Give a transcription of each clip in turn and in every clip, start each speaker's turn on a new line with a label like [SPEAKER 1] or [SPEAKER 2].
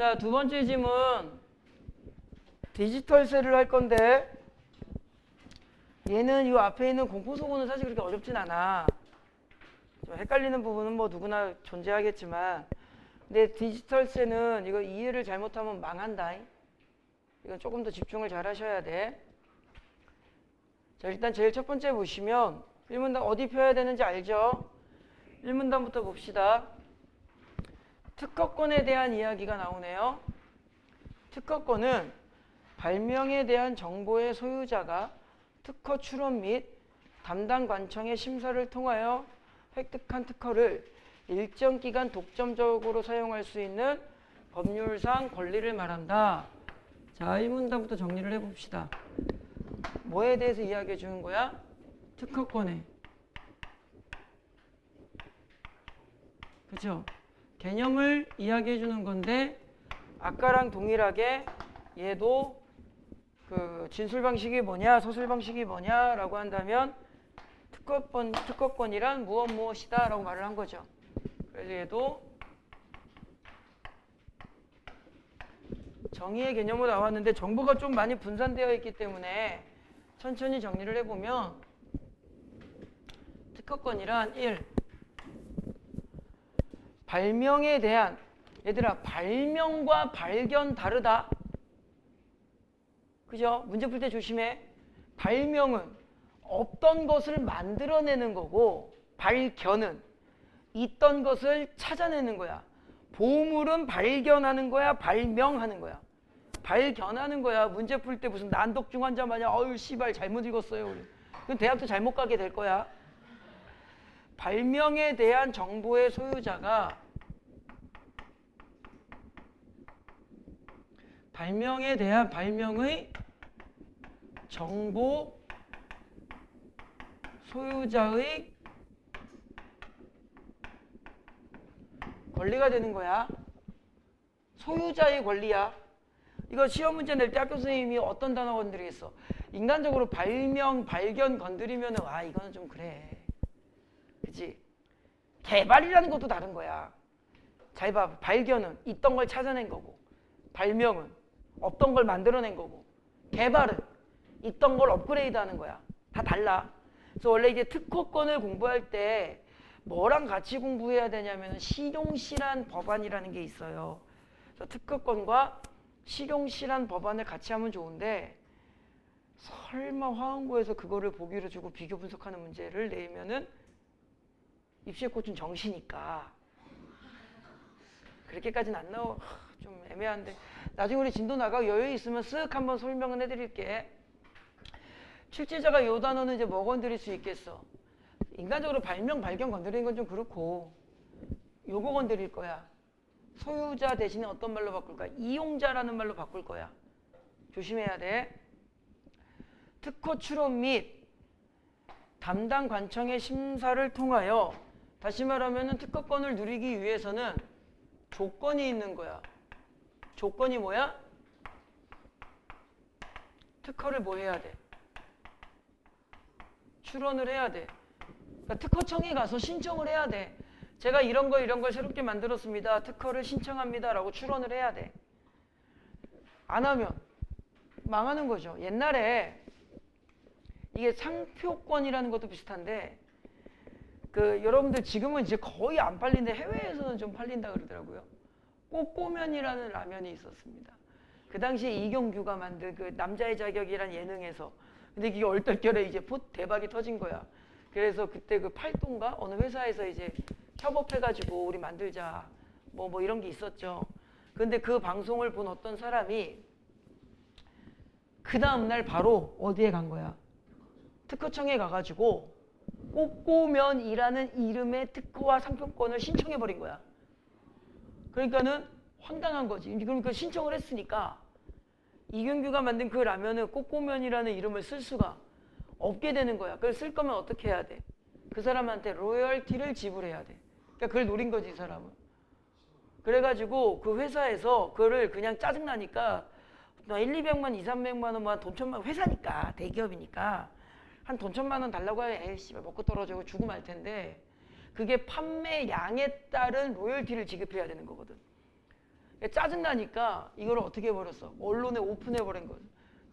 [SPEAKER 1] 자, 두 번째 질문. 디지털세를 할 건데 얘는 이 앞에 있는 공포소고는 사실 그렇게 어렵진 않아. 좀 헷갈리는 부분은 뭐 누구나 존재하겠지만 근데 디지털세는 이거 이해를 잘못하면 망한다. 이건 조금 더 집중을 잘 하셔야 돼. 자, 일단 제일 첫 번째 보시면 1문단 어디 펴야 되는지 알죠? 1문단부터 봅시다. 특허권에 대한 이야기가 나오네요. 특허권은 발명에 대한 정보의 소유자가 특허 출원 및 담당 관청의 심사를 통하여 획득한 특허를 일정 기간 독점적으로 사용할 수 있는 법률상 권리를 말한다. 자, 1문단부터 정리를 해봅시다. 뭐에 대해서 이야기해 주는 거야? 특허권에. 그죠? 개념을 이야기해 주는 건데 아까랑 동일하게 얘도 그 진술 방식이 뭐냐, 서술 방식이 뭐냐라고 한다면 특허권이란 무엇이다라고 말을 한 거죠. 그래서 얘도 정의의 개념으로 나왔는데 정보가 좀 많이 분산되어 있기 때문에 천천히 정리를 해보면 특허권이란 1. 발명에 대한 얘들아 발명과 발견 다르다. 그죠? 문제 풀 때 조심해. 발명은 없던 것을 만들어내는 거고 발견은 있던 것을 찾아내는 거야. 보물은 발견하는 거야, 발명하는 거야. 발견하는 거야. 문제 풀 때 무슨 난독증 환자 마냥 어휴 씨발 잘못 읽었어요. 우리. 그럼 대학도 잘못 가게 될 거야. 발명에 대한 정보의 소유자가 발명에 대한 발명의 정보 소유자의 권리가 되는 거야. 소유자의 권리야. 이거 시험 문제 낼 때 학교 선생님이 어떤 단어 건드리겠어? 인간적으로 발명, 발견 건드리면 아 이거는 좀 그래. 그치? 개발이라는 것도 다른 거야. 잘 봐. 발견은 있던 걸 찾아낸 거고 발명은 없던 걸 만들어낸 거고 개발은 있던 걸 업그레이드하는 거야. 다 달라. 그래서 원래 이제 특허권을 공부할 때 뭐랑 같이 공부해야 되냐면 실용실한 법안이라는 게 있어요. 그래서 특허권과 실용실한 법안을 같이 하면 좋은데 설마 화원고에서 그거를 보기로 주고 비교 분석하는 문제를 내면은 입시의 꽃은 정시니까 그렇게까지는 안 나와. 좀 애매한데 나중에 우리 진도 나가고 여유 있으면 쓱 한번 설명은 해드릴게. 출제자가 요 단어는 이제 뭐 건드릴 수 있겠어? 인간적으로 발명, 발견 건드리는 건 좀 그렇고 요거 건드릴 거야. 소유자 대신에 어떤 말로 바꿀 거야? 이용자라는 말로 바꿀 거야. 조심해야 돼. 특허 출원 및 담당 관청의 심사를 통하여 다시 말하면 특허권을 누리기 위해서는 조건이 있는 거야. 조건이 뭐야? 특허를 뭐 해야 돼? 출원을 해야 돼. 그러니까 특허청에 가서 신청을 해야 돼. 제가 이런 걸 새롭게 만들었습니다. 특허를 신청합니다. 라고 출원을 해야 돼. 안 하면 망하는 거죠. 옛날에 이게 상표권이라는 것도 비슷한데 그 여러분들 지금은 이제 거의 안 팔리는데 해외에서는 좀 팔린다 그러더라고요. 꼬꼬면이라는 라면이 있었습니다. 그 당시에 이경규가 만든 그 남자의 자격이란 예능에서 근데 이게 얼떨결에 이제 대박이 터진 거야. 그래서 그때 그 팔도인가 어느 회사에서 이제 협업해가지고 우리 만들자 뭐 이런 게 있었죠. 근데 그 방송을 본 어떤 사람이 그 다음날 바로 어디에 간 거야? 특허청에 가가지고 꼬꼬면이라는 이름의 특허와 상표권을 신청해버린 거야. 그러니까는 황당한 거지. 그러니까 신청을 했으니까 이경규가 만든 그 라면은 꼬꼬면이라는 이름을 쓸 수가 없게 되는 거야. 그걸 쓸 거면 어떻게 해야 돼? 그 사람한테 로열티를 지불해야 돼. 그러니까 그걸 노린 거지 이 사람은. 그래가지고 그 회사에서 그거를 그냥 짜증나니까 1,200만, 2,300만 원만 돈 천만 회사니까 대기업이니까 한 돈 천만 원 달라고 하면 에이 씨발 먹고 떨어지고 죽고 말 텐데 그게 판매량에 따른 로열티를 지급해야 되는 거거든. 짜증나니까 이걸 어떻게 해버렸어? 언론에 오픈해버린 거죠.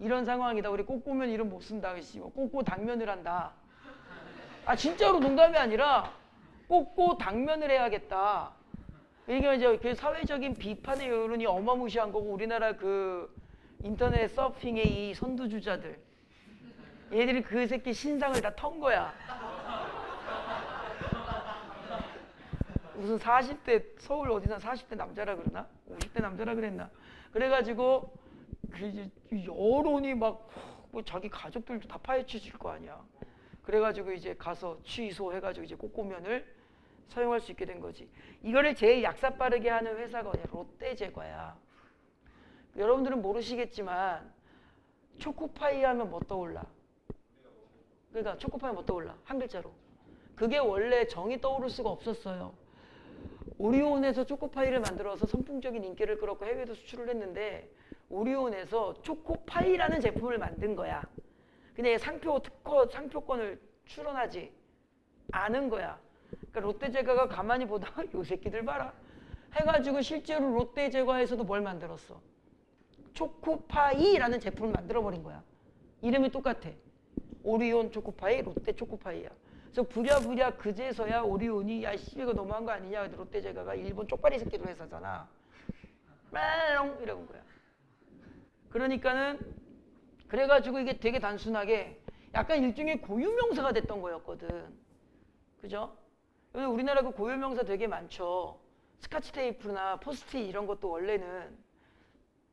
[SPEAKER 1] 이런 상황이다. 우리 꼬꼬면 이름 못 쓴다. 꼬꼬 당면을 한다. 아 진짜로 농담이 아니라 꼬꼬 당면을 해야겠다. 이게 이제 그 사회적인 비판의 여론이 어마무시한 거고 우리나라 그 인터넷 서핑의 이 선두주자들 얘들이 그 새끼 신상을 다 턴 거야. 무슨 40대 서울 어디나 40대 남자라 그러나? 50대 남자라 그랬나? 그래가지고 그 여론이 막 뭐 자기 가족들도 다 파헤쳐질 거 아니야. 그래가지고 이제 가서 취소해가지고 이제 꼬꼬면을 사용할 수 있게 된 거지. 이거를 제일 약사 빠르게 하는 회사가 어디야? 롯데제과야. 여러분들은 모르시겠지만 초코파이 하면 뭐 떠올라? 그러니까 초코파이 뭐 떠올라? 한 글자로. 그게 원래 정이 떠오를 수가 없었어요. 오리온에서 초코파이를 만들어서 선풍적인 인기를 끌었고 해외에도 수출을 했는데 오리온에서 초코파이라는 제품을 만든 거야. 근데 상표권을 출원하지 않은 거야. 그러니까 롯데제과가 가만히 보다가 요 새끼들 봐라 해가지고 실제로 롯데제과에서도 뭘 만들었어? 초코파이라는 제품을 만들어버린 거야. 이름이 똑같아. 오리온 초코파이, 롯데 초코파이야. 그래서 부랴부랴 그제서야 오리온이 야 씨 이거 너무한 거 아니냐. 롯데제과가 일본 쪽발이 새끼들 회사잖아. 멜롱 이러는 거야. 그러니까는 그래가지고 이게 되게 단순하게 약간 일종의 고유명사가 됐던 거였거든. 그죠? 우리나라 그 고유명사 되게 많죠. 스카치 테이프나 포스트잇 이런 것도 원래는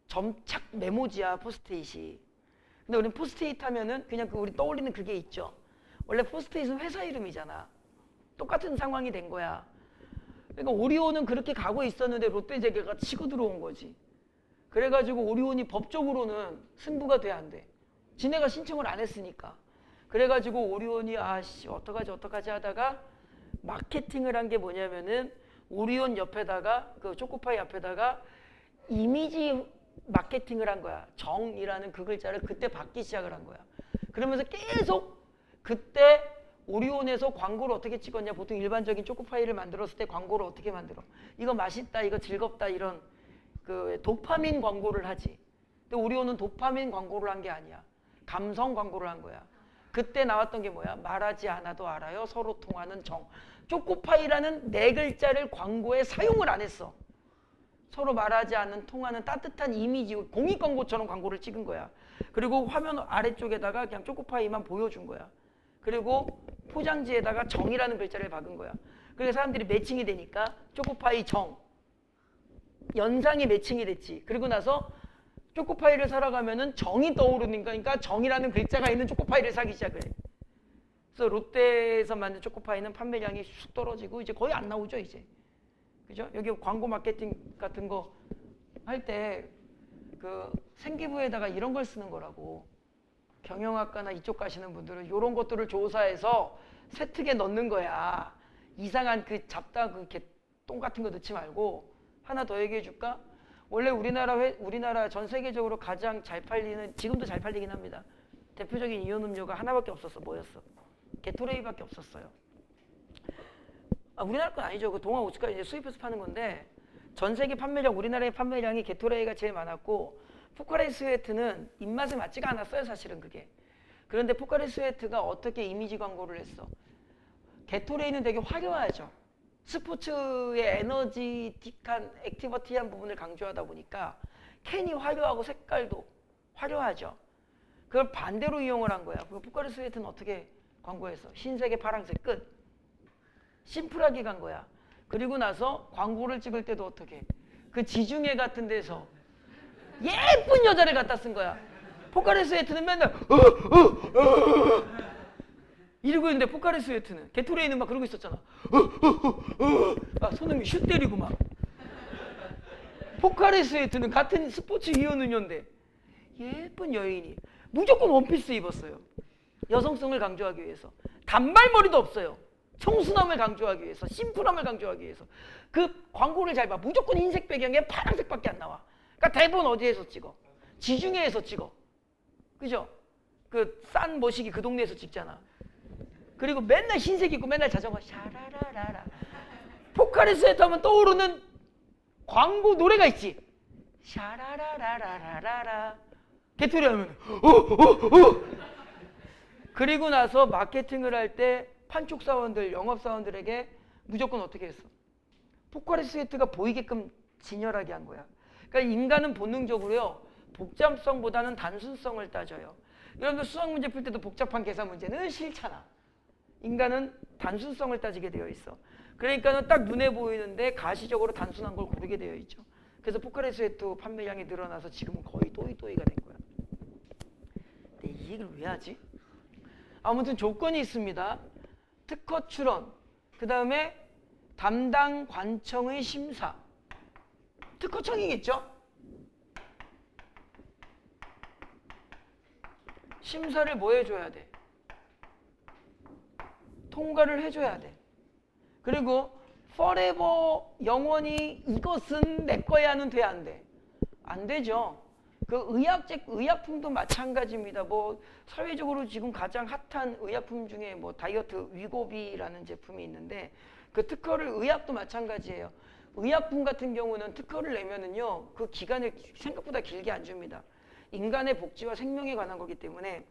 [SPEAKER 1] 점착 메모지야 포스트잇이. 근데 우리는 포스트잇 하면은 그냥 우리 떠올리는 그게 있죠. 원래 포스트잇은 회사 이름이잖아. 똑같은 상황이 된 거야. 그러니까 오리온은 그렇게 가고 있었는데 롯데제과가 치고 들어온 거지. 그래가지고 오리온이 법적으로는 승부가 돼 안 돼. 지네가 신청을 안 했으니까. 그래가지고 오리온이 아씨 어떡하지 하다가 마케팅을 한 게 뭐냐면은 오리온 옆에다가 그 초코파이 앞에다가 이미지 마케팅을 한 거야. 정이라는 그 글자를 그때 받기 시작을 한 거야. 그러면서 계속 그때 오리온에서 광고를 어떻게 찍었냐. 보통 일반적인 초코파이를 만들었을 때 광고를 어떻게 만들어? 이거 맛있다, 이거 즐겁다 이런 그 도파민 광고를 하지. 근데 오리온은 도파민 광고를 한 게 아니야. 감성 광고를 한 거야. 그때 나왔던 게 뭐야? 말하지 않아도 알아요. 서로 통하는 정. 초코파이라는 네 글자를 광고에 사용을 안 했어. 서로 말하지 않는 통하는 따뜻한 이미지, 공익 광고처럼 광고를 찍은 거야. 그리고 화면 아래쪽에다가 그냥 초코파이만 보여준 거야. 그리고 포장지에다가 정이라는 글자를 박은 거야. 그래서 사람들이 매칭이 되니까 초코파이 정. 연상이 매칭이 됐지. 그리고 나서 초코파이를 사러 가면은 정이 떠오르는 거니까 정이라는 글자가 있는 초코파이를 사기 시작을 해. 그래서 롯데에서 만든 초코파이는 판매량이 쑥 떨어지고 이제 거의 안 나오죠 이제. 그죠? 여기 광고 마케팅 같은 거 할 때 그 생기부에다가 이런 걸 쓰는 거라고. 경영학과나 이쪽 가시는 분들은 이런 것들을 조사해서 세특에 넣는 거야. 이상한 그 잡다 그 똥 같은 거 넣지 말고. 하나 더 얘기해 줄까? 원래 우리나라 전 세계적으로 가장 잘 팔리는, 지금도 잘 팔리긴 합니다. 대표적인 이온 음료가 하나밖에 없었어. 뭐였어? 게토레이밖에 없었어요. 우리나라 건 아니죠. 그 동아 우츠까지 이제 수입해서 파는 건데 전 세계 판매량, 우리나라의 판매량이 게토레이가 제일 많았고 포카리 스웨트는 입맛에 맞지가 않았어요. 사실은 그게. 그런데 포카리 스웨트가 어떻게 이미지 광고를 했어? 게토레이는 되게 화려하죠. 스포츠의 에너지틱한 액티버티한 부분을 강조하다 보니까 캔이 화려하고 색깔도 화려하죠. 그걸 반대로 이용을 한 거야. 그리고 포카리 스웨트는 어떻게 광고했어? 흰색에 파란색 끝. 심플하게 간 거야. 그리고 나서 광고를 찍을 때도 어떻게? 그 지중해 같은 데서 예쁜 여자를 갖다 쓴 거야. 포카리 스웨트는 맨날 이러고 있는데 포카리 스웨트는 게토레이는 막 그러고 있었잖아. 손흥민 슛 때리고 막. 포카리 스웨트는 같은 스포츠 이온 음료인데 예쁜 여인이 무조건 원피스 입었어요. 여성성을 강조하기 위해서. 단발머리도 없어요. 청순함을 강조하기 위해서, 심플함을 강조하기 위해서. 그 광고를 잘 봐. 무조건 흰색 배경에 파란색밖에 안 나와. 그러니까 대부분 어디에서 찍어? 지중해에서 찍어. 그죠? 그 싼 머시기 그 동네에서 찍잖아. 그리고 맨날 흰색 입고 맨날 자전거 샤라라라라. 포카리 스웨트 하면 떠오르는 광고 노래가 있지. 샤라라라라라라 개토리 하면 오오오. 그리고 나서 마케팅을 할 때 판촉 사원들, 영업 사원들에게 무조건 어떻게 했어? 포카리 스웨트가 보이게끔 진열하게 한 거야. 그러니까 인간은 본능적으로요, 복잡성보다는 단순성을 따져요. 여러분들 수학 문제 풀 때도 복잡한 계산 문제는 싫잖아. 인간은 단순성을 따지게 되어 있어. 그러니까는 딱 눈에 보이는데 가시적으로 단순한 걸 고르게 되어 있죠. 그래서 포카리 스웨트 판매량이 늘어나서 지금은 거의 또이또이가 된 거야. 근데 이 얘기를 왜 하지? 아무튼 조건이 있습니다. 특허 출원, 그 다음에 담당 관청의 심사. 특허청이겠죠? 심사를 뭐 해줘야 돼? 통과를 해줘야 돼. 그리고 forever 영원히 이것은 내 거야는 돼, 안 돼? 안 되죠. 그 의약품도 마찬가지입니다. 뭐 사회적으로 지금 가장 핫한 의약품 중에 뭐 다이어트 위고비라는 제품이 있는데 그 특허를, 의약도 마찬가지예요. 의약품 같은 경우는 특허를 내면은요, 그 기간을 생각보다 길게 안 줍니다. 인간의 복지와 생명에 관한 거기 때문에.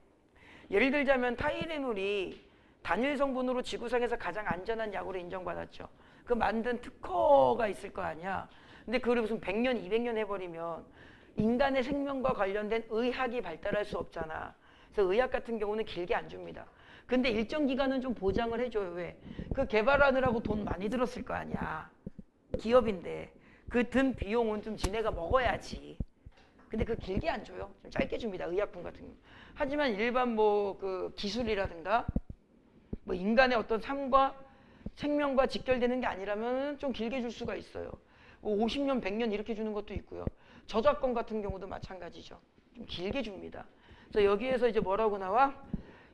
[SPEAKER 1] 예를 들자면 타이레놀이 단일 성분으로 지구상에서 가장 안전한 약으로 인정받았죠. 그 만든 특허가 있을 거 아니야. 근데 그걸 무슨 100년, 200년 해버리면 인간의 생명과 관련된 의학이 발달할 수 없잖아. 그래서 의학 같은 경우는 길게 안 줍니다. 근데 일정 기간은 좀 보장을 해줘요. 왜? 그 개발하느라고 돈 많이 들었을 거 아니야. 기업인데 그 든 비용은 좀 지네가 먹어야지. 근데 그 길게 안 줘요. 좀 짧게 줍니다. 의약품 같은 경우. 하지만 일반 뭐 그 기술이라든가 뭐 인간의 어떤 삶과 생명과 직결되는 게 아니라면 좀 길게 줄 수가 있어요. 뭐 50년, 100년 이렇게 주는 것도 있고요. 저작권 같은 경우도 마찬가지죠. 좀 길게 줍니다. 그래서 여기에서 이제 뭐라고 나와?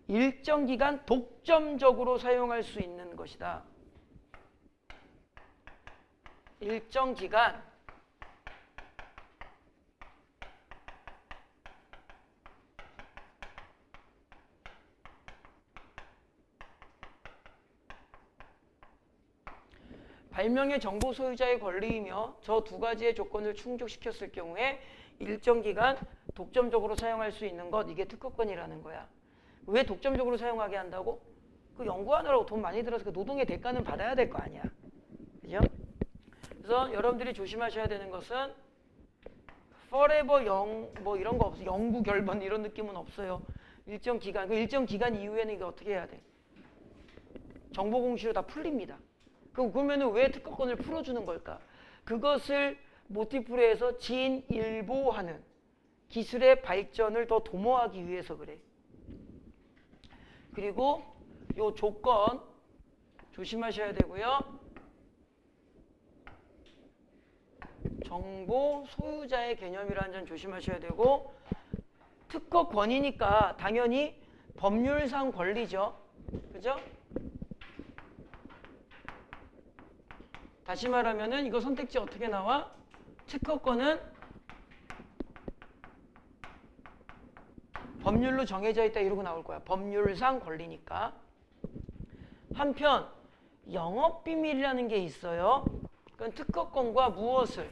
[SPEAKER 1] 일정 기간 독점적으로 사용할 수 있는 것이다. 일정 기간 발명의 정보 소유자의 권리이며 저 두 가지의 조건을 충족시켰을 경우에 일정 기간 독점적으로 사용할 수 있는 것, 이게 특허권이라는 거야. 왜 독점적으로 사용하게 한다고? 그 연구하느라고 돈 많이 들어서 그 노동의 대가는 받아야 될 거 아니야. 그죠? 그래서 여러분들이 조심하셔야 되는 것은 forever 뭐 이런 거 없어. 영구 결번 이런 느낌은 없어요. 일정 기간. 그 일정 기간 이후에는 이거 어떻게 해야 돼? 정보 공시로 다 풀립니다. 그러면은 왜 특허권을 풀어주는 걸까? 그것을 모티프로 해서 진일보하는 기술의 발전을 더 도모하기 위해서 그래. 그리고 요 조건 조심하셔야 되고요. 정보 소유자의 개념이라는 점 조심하셔야 되고, 특허권이니까 당연히 법률상 권리죠. 그죠? 다시 말하면은 이거 선택지 어떻게 나와? 특허권은 법률로 정해져 있다 이러고 나올 거야. 법률상 권리니까. 한편 영업비밀이라는 게 있어요. 그건 특허권과 무엇을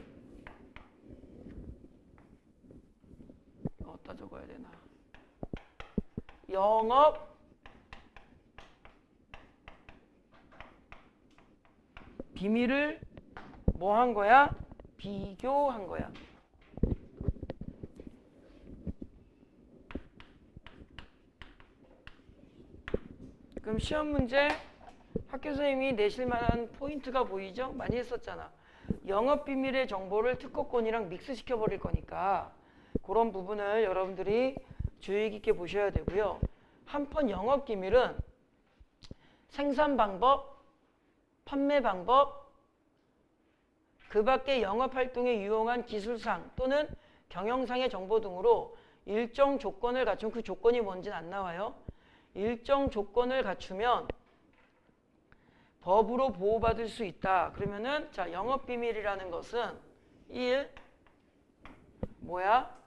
[SPEAKER 1] 어디다 적어야 되나? 영업 비밀을 뭐 한 거야? 비교한 거야. 그럼 시험 문제 학교 선생님이 내실 만한 포인트가 보이죠? 많이 했었잖아. 영업비밀의 정보를 특허권이랑 믹스시켜 버릴 거니까 그런 부분을 여러분들이 주의 깊게 보셔야 되고요. 한편 영업기밀은 생산 방법, 판매 방법, 그 밖에 영업활동에 유용한 기술상 또는 경영상의 정보 등으로 일정 조건을 갖추면, 그 조건이 뭔지는 안 나와요. 일정 조건을 갖추면 법으로 보호받을 수 있다. 그러면은 자, 영업비밀이라는 것은 1. 뭐야?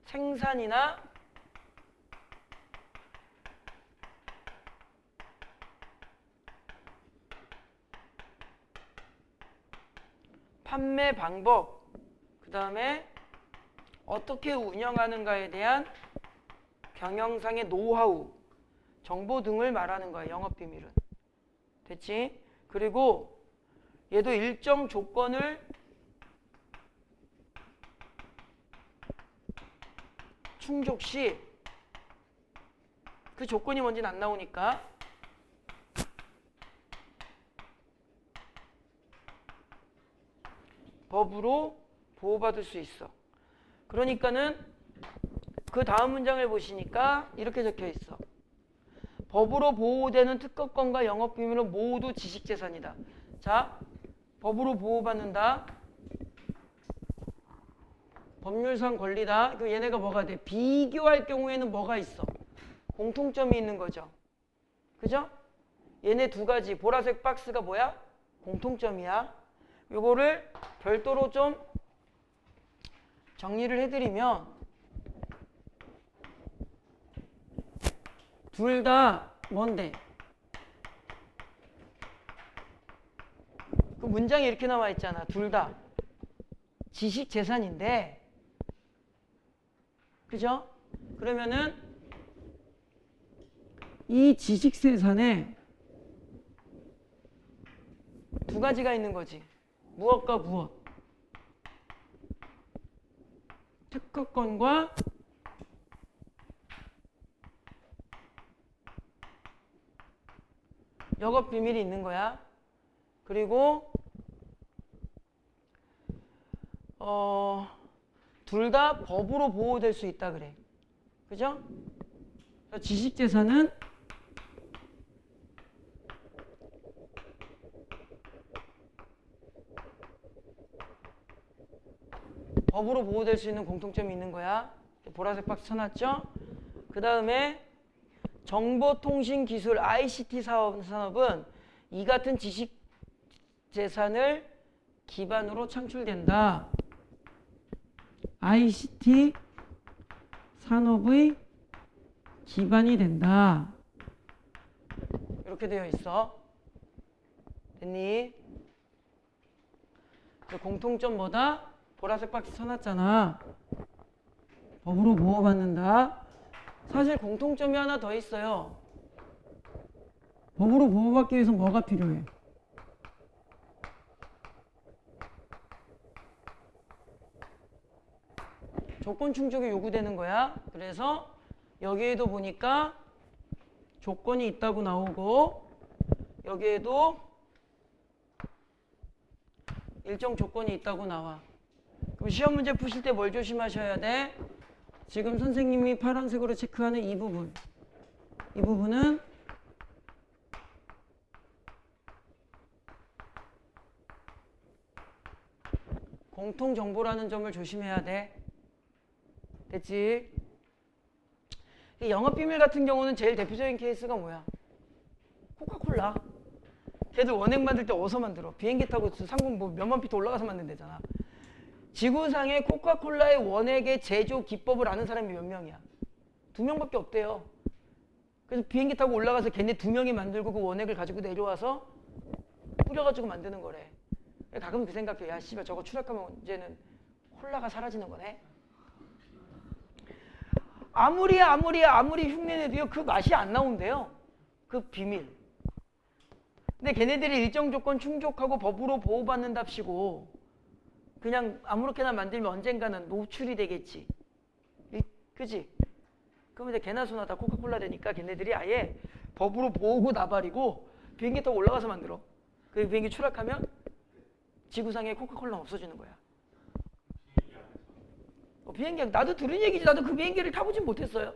[SPEAKER 1] 생산이나 판매 방법, 그 다음에 어떻게 운영하는가에 대한 경영상의 노하우, 정보 등을 말하는 거야. 영업비밀은. 됐지? 그리고 얘도 일정 조건을 충족 시 그 조건이 뭔지는 안 나오니까 법으로 보호받을 수 있어. 그러니까는 그 다음 문장을 보시니까 이렇게 적혀 있어. 법으로 보호되는 특허권과 영업비밀은 모두 지식재산이다. 자, 법으로 보호받는다. 법률상 권리다. 그 얘네가 뭐가 돼? 비교할 경우에는 뭐가 있어? 공통점이 있는 거죠. 그죠? 얘네 두 가지 보라색 박스가 뭐야? 공통점이야. 요거를 별도로 좀 정리를 해드리면 둘 다 뭔데? 그 문장이 이렇게 나와 있잖아. 둘 다 지식재산인데, 그죠? 그러면은 이 지식재산에 두 가지가 있는 거지. 무엇과 무엇? 특허권과 영업비밀이 있는 거야. 그리고 둘 다 법으로 보호될 수 있다 그래. 그죠? 지식재산은 법으로 보호될 수 있는 공통점이 있는 거야. 보라색 박스 쳐놨죠? 그 다음에 정보통신기술 ICT 산업은 이 같은 지식재산을 기반으로 창출된다. ICT 산업의 기반이 된다. 이렇게 되어 있어. 됐니? 공통점 뭐다? 보라색 박스 쳐놨잖아. 법으로 보호받는다. 사실 공통점이 하나 더 있어요. 법으로 보호받기 위해서 뭐가 필요해? 조건 충족이 요구되는 거야. 그래서 여기에도 보니까 조건이 있다고 나오고 여기에도 일정 조건이 있다고 나와. 그럼 시험 문제 푸실 때 뭘 조심하셔야 돼? 지금 선생님이 파란색으로 체크하는 이 부분. 이 부분은 공통정보라는 점을 조심해야 돼. 됐지? 영업비밀 같은 경우는 제일 대표적인 케이스가 뭐야? 코카콜라. 걔들 원액 만들 때 어디서 만들어? 비행기 타고 상공 뭐 몇만 피트 올라가서 만든대잖아. 지구상에 코카콜라의 원액의 제조 기법을 아는 사람이 몇 명이야? 2명밖에 없대요. 그래서 비행기 타고 올라가서 걔네 2명이 만들고 그 원액을 가지고 내려와서 뿌려가지고 만드는 거래. 가끔 그 생각해. 야 씨발 저거 추락하면 이제는 콜라가 사라지는 거네. 아무리 흉내내도요 그 맛이 안 나온대요. 그 비밀. 근데 걔네들이 일정 조건 충족하고 법으로 보호받는답시고 그냥 아무렇게나 만들면 언젠가는 노출이 되겠지. 그지? 그럼 이제 개나 소나 다 코카콜라 되니까 걔네들이 아예 법으로 보호고 나발이고 비행기 타고 올라가서 만들어. 그 비행기 추락하면 지구상에 코카콜라는 없어지는 거야. 비행기 나도 들은 얘기지. 나도 그 비행기를 타보진 못했어요.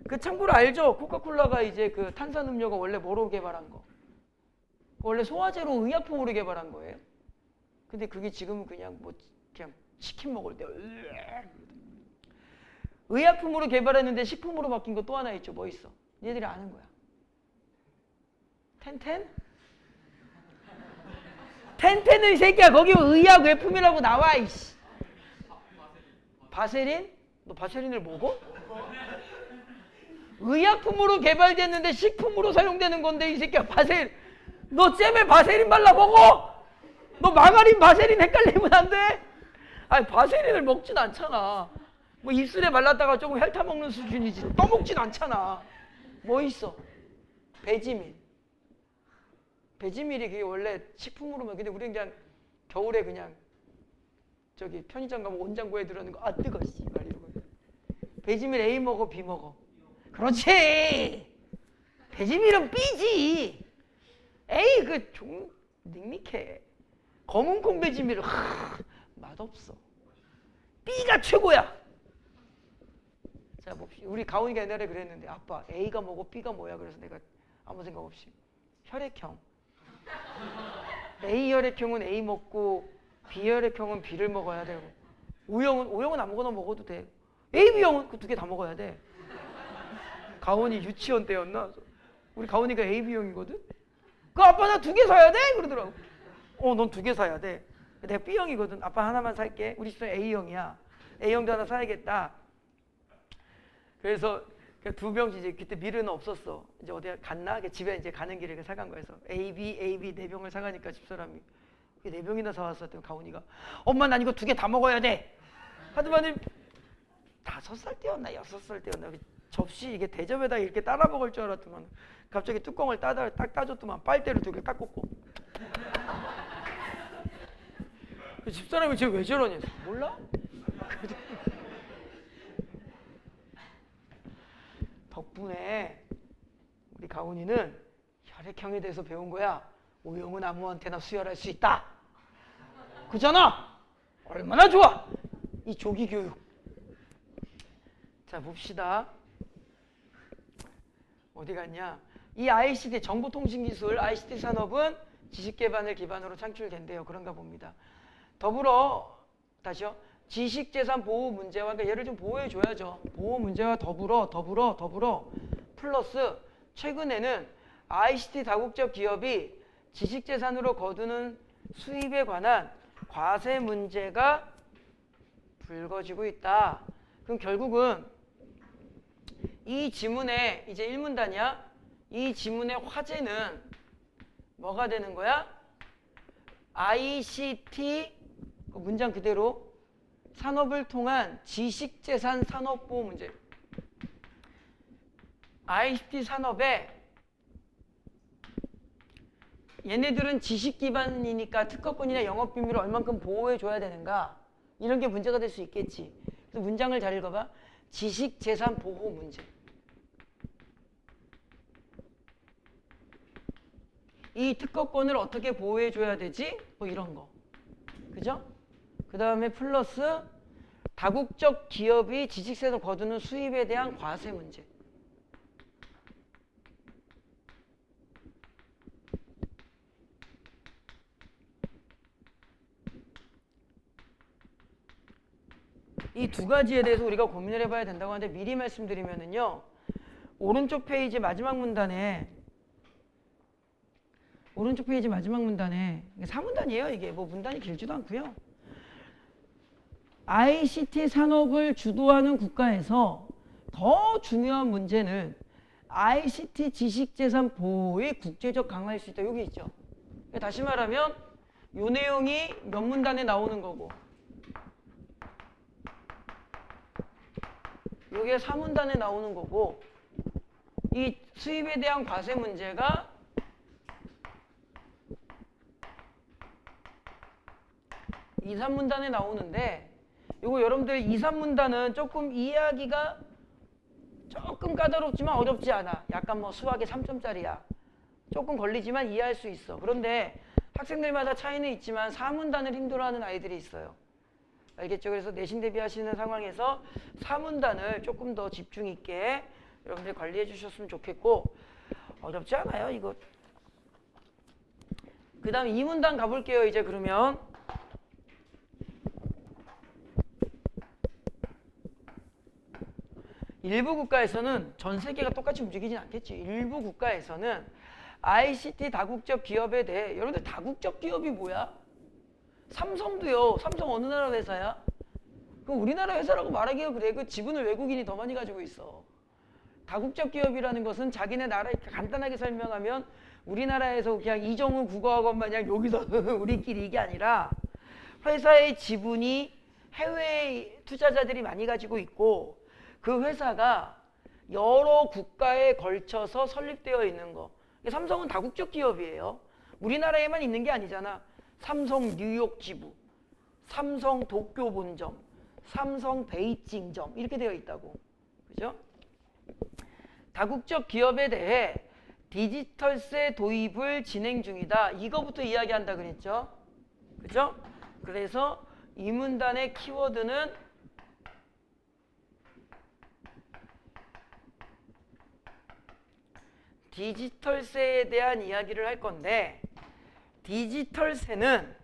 [SPEAKER 1] 그 참고로 알죠? 코카콜라가 이제 그 탄산음료가 원래 뭐로 개발한 거? 원래 소화제로 의약품으로 개발한 거예요. 근데 그게 지금 그냥 뭐 그냥 치킨 먹을 때 의약품으로 개발했는데 식품으로 바뀐 거 또 하나 있죠. 뭐 있어? 얘들이 아는 거야. 텐텐? 텐텐은 이 새끼야 거기 의약 외품이라고 나와 이씨. 바세린? 너 바세린을 먹어? 의약품으로 개발됐는데 식품으로 사용되는 건데 이 새끼야 바세린. 너 잼에 바세린 발라 먹어? 너 마가린 바세린 헷갈리면 안 돼? 아니 바세린을 먹진 않잖아. 뭐 입술에 말랐다가 조금 핥아 먹는 수준이지 떠먹진 않잖아. 뭐 있어? 배지밀. 배지밀이 그게 원래 식품으로만 근데 우리는 그냥 겨울에 그냥 저기 편의점 가면 온장고에 들어있는 거 아 뜨거 씨발 이러고. 배지밀 A 먹어 B 먹어. 그렇지. 배지밀은 B지. A 그 좀 닉닉해. 검은 콩 배지밀은 맛없어. B가 최고야. 자 봅시다. 우리 가훈이가 옛날에 그랬는데 아빠 A가 뭐고 B가 뭐야? 그래서 내가 아무 생각 없이 혈액형. A 혈액형은 A 먹고 B 혈액형은 B를 먹어야 되고 O형은 아무거나 먹어도 돼. A, B형은 그 두 개 다 먹어야 돼. 가훈이 유치원 때였나? 우리 가훈이가 A, B형이거든? 그 아빠 나 두 개 사야 돼? 그러더라고. 넌 두 개 사야 돼. 내가 B형이거든. 아빠 하나만 살게. 우리 집은 A형이야. A형도 하나 사야겠다. 그래서 두 병씩 이제 그때 밀은 없었어. 이제 어디 갔나? 집에 이제 가는 길에 사간 거여서 A, B 네 병을 사가니까 집사람이 네 병이나 사왔었더니 가훈이가 엄마 난 이거 두 개 다 먹어야 돼. 하더만은 5살 때였나 6살 때였나 접시 이게 대접에다 이렇게 따라 먹을 줄 알았더만 갑자기 뚜껑을 딱 따줬더만 빨대로 두 개 딱 꽂고 집사람이 쟤 왜 저러냐? 몰라? 덕분에 우리 가훈이는 혈액형에 대해서 배운 거야. O형은 아무한테나 수혈할 수 있다. 그잖아? 얼마나 좋아? 이 조기 교육. 자 봅시다. 어디 갔냐? 이 ICT 정보통신기술 ICT 산업은 지식개발을 기반으로 창출된대요. 그런가 봅니다. 더불어 다시요. 지식재산 보호 문제와 그러니까 얘를 좀 보호해 줘야죠. 보호 문제와 더불어 플러스 최근에는 ICT 다국적 기업이 지식재산으로 거두는 수입에 관한 과세 문제가 불거지고 있다. 그럼 결국은 이 지문의 이제 1문단이야. 이 지문의 화제는 뭐가 되는 거야? ICT 문장 그대로 산업을 통한 지식재산 산업보호 문제. ICT 산업에 얘네들은 지식 기반이니까 특허권이나 영업비밀을 얼만큼 보호해줘야 되는가? 이런 게 문제가 될 수 있겠지. 그래서 문장을 잘 읽어봐. 지식재산 보호 문제. 이 특허권을 어떻게 보호해줘야 되지? 뭐 이런 거. 그죠? 그 다음에 플러스 다국적 기업이 지식세에서 거두는 수입에 대한 과세 문제. 이 두 가지에 대해서 우리가 고민을 해봐야 된다고 하는데 미리 말씀드리면은요. 오른쪽 페이지 마지막 문단에 4문단이에요. 이게 뭐 문단이 길지도 않고요. ICT 산업을 주도하는 국가에서 더 중요한 문제는 ICT 지식재산 보호의 국제적 강화일 수 있다. 여기 있죠. 다시 말하면 이 내용이 몇 문단에 나오는 거고 이게 4문단에 나오는 거고 이 수입에 대한 과세 문제가 2, 3문단에 나오는데 이거 여러분들 2, 3문단은 조금 이해하기가 조금 까다롭지만 어렵지 않아. 약간 뭐 수학에 3점짜리야. 조금 걸리지만 이해할 수 있어. 그런데 학생들마다 차이는 있지만 4문단을 힘들어하는 아이들이 있어요. 알겠죠? 그래서 내신 대비하시는 상황에서 4문단을 조금 더 집중 있게 여러분들 관리해 주셨으면 좋겠고 어렵지 않아요 이거. 그 다음 2문단 가볼게요. 이제 그러면 일부 국가에서는 전 세계가 똑같이 움직이진 않겠지. 일부 국가에서는 ICT 다국적 기업에 대해 여러분들 다국적 기업이 뭐야? 삼성도요. 삼성 어느 나라 회사야? 그 우리나라 회사라고 말하기가 그래. 그 지분을 외국인이 더 많이 가지고 있어. 다국적 기업이라는 것은 자기네 나라 간단하게 설명하면 우리나라에서 그냥 이정우 국어학원 마냥 여기서 우리끼리 이게 아니라 회사의 지분이 해외 투자자들이 많이 가지고 있고 그 회사가 여러 국가에 걸쳐서 설립되어 있는 거. 삼성은 다국적 기업이에요. 우리나라에만 있는 게 아니잖아. 삼성 뉴욕 지부, 삼성 도쿄 본점, 삼성 베이징점 이렇게 되어 있다고. 그죠? 다국적 기업에 대해 디지털세 도입을 진행 중이다. 이거부터 이야기한다 그랬죠? 그죠? 그래서 이 문단의 키워드는 디지털세에 대한 이야기를 할 건데, 디지털세는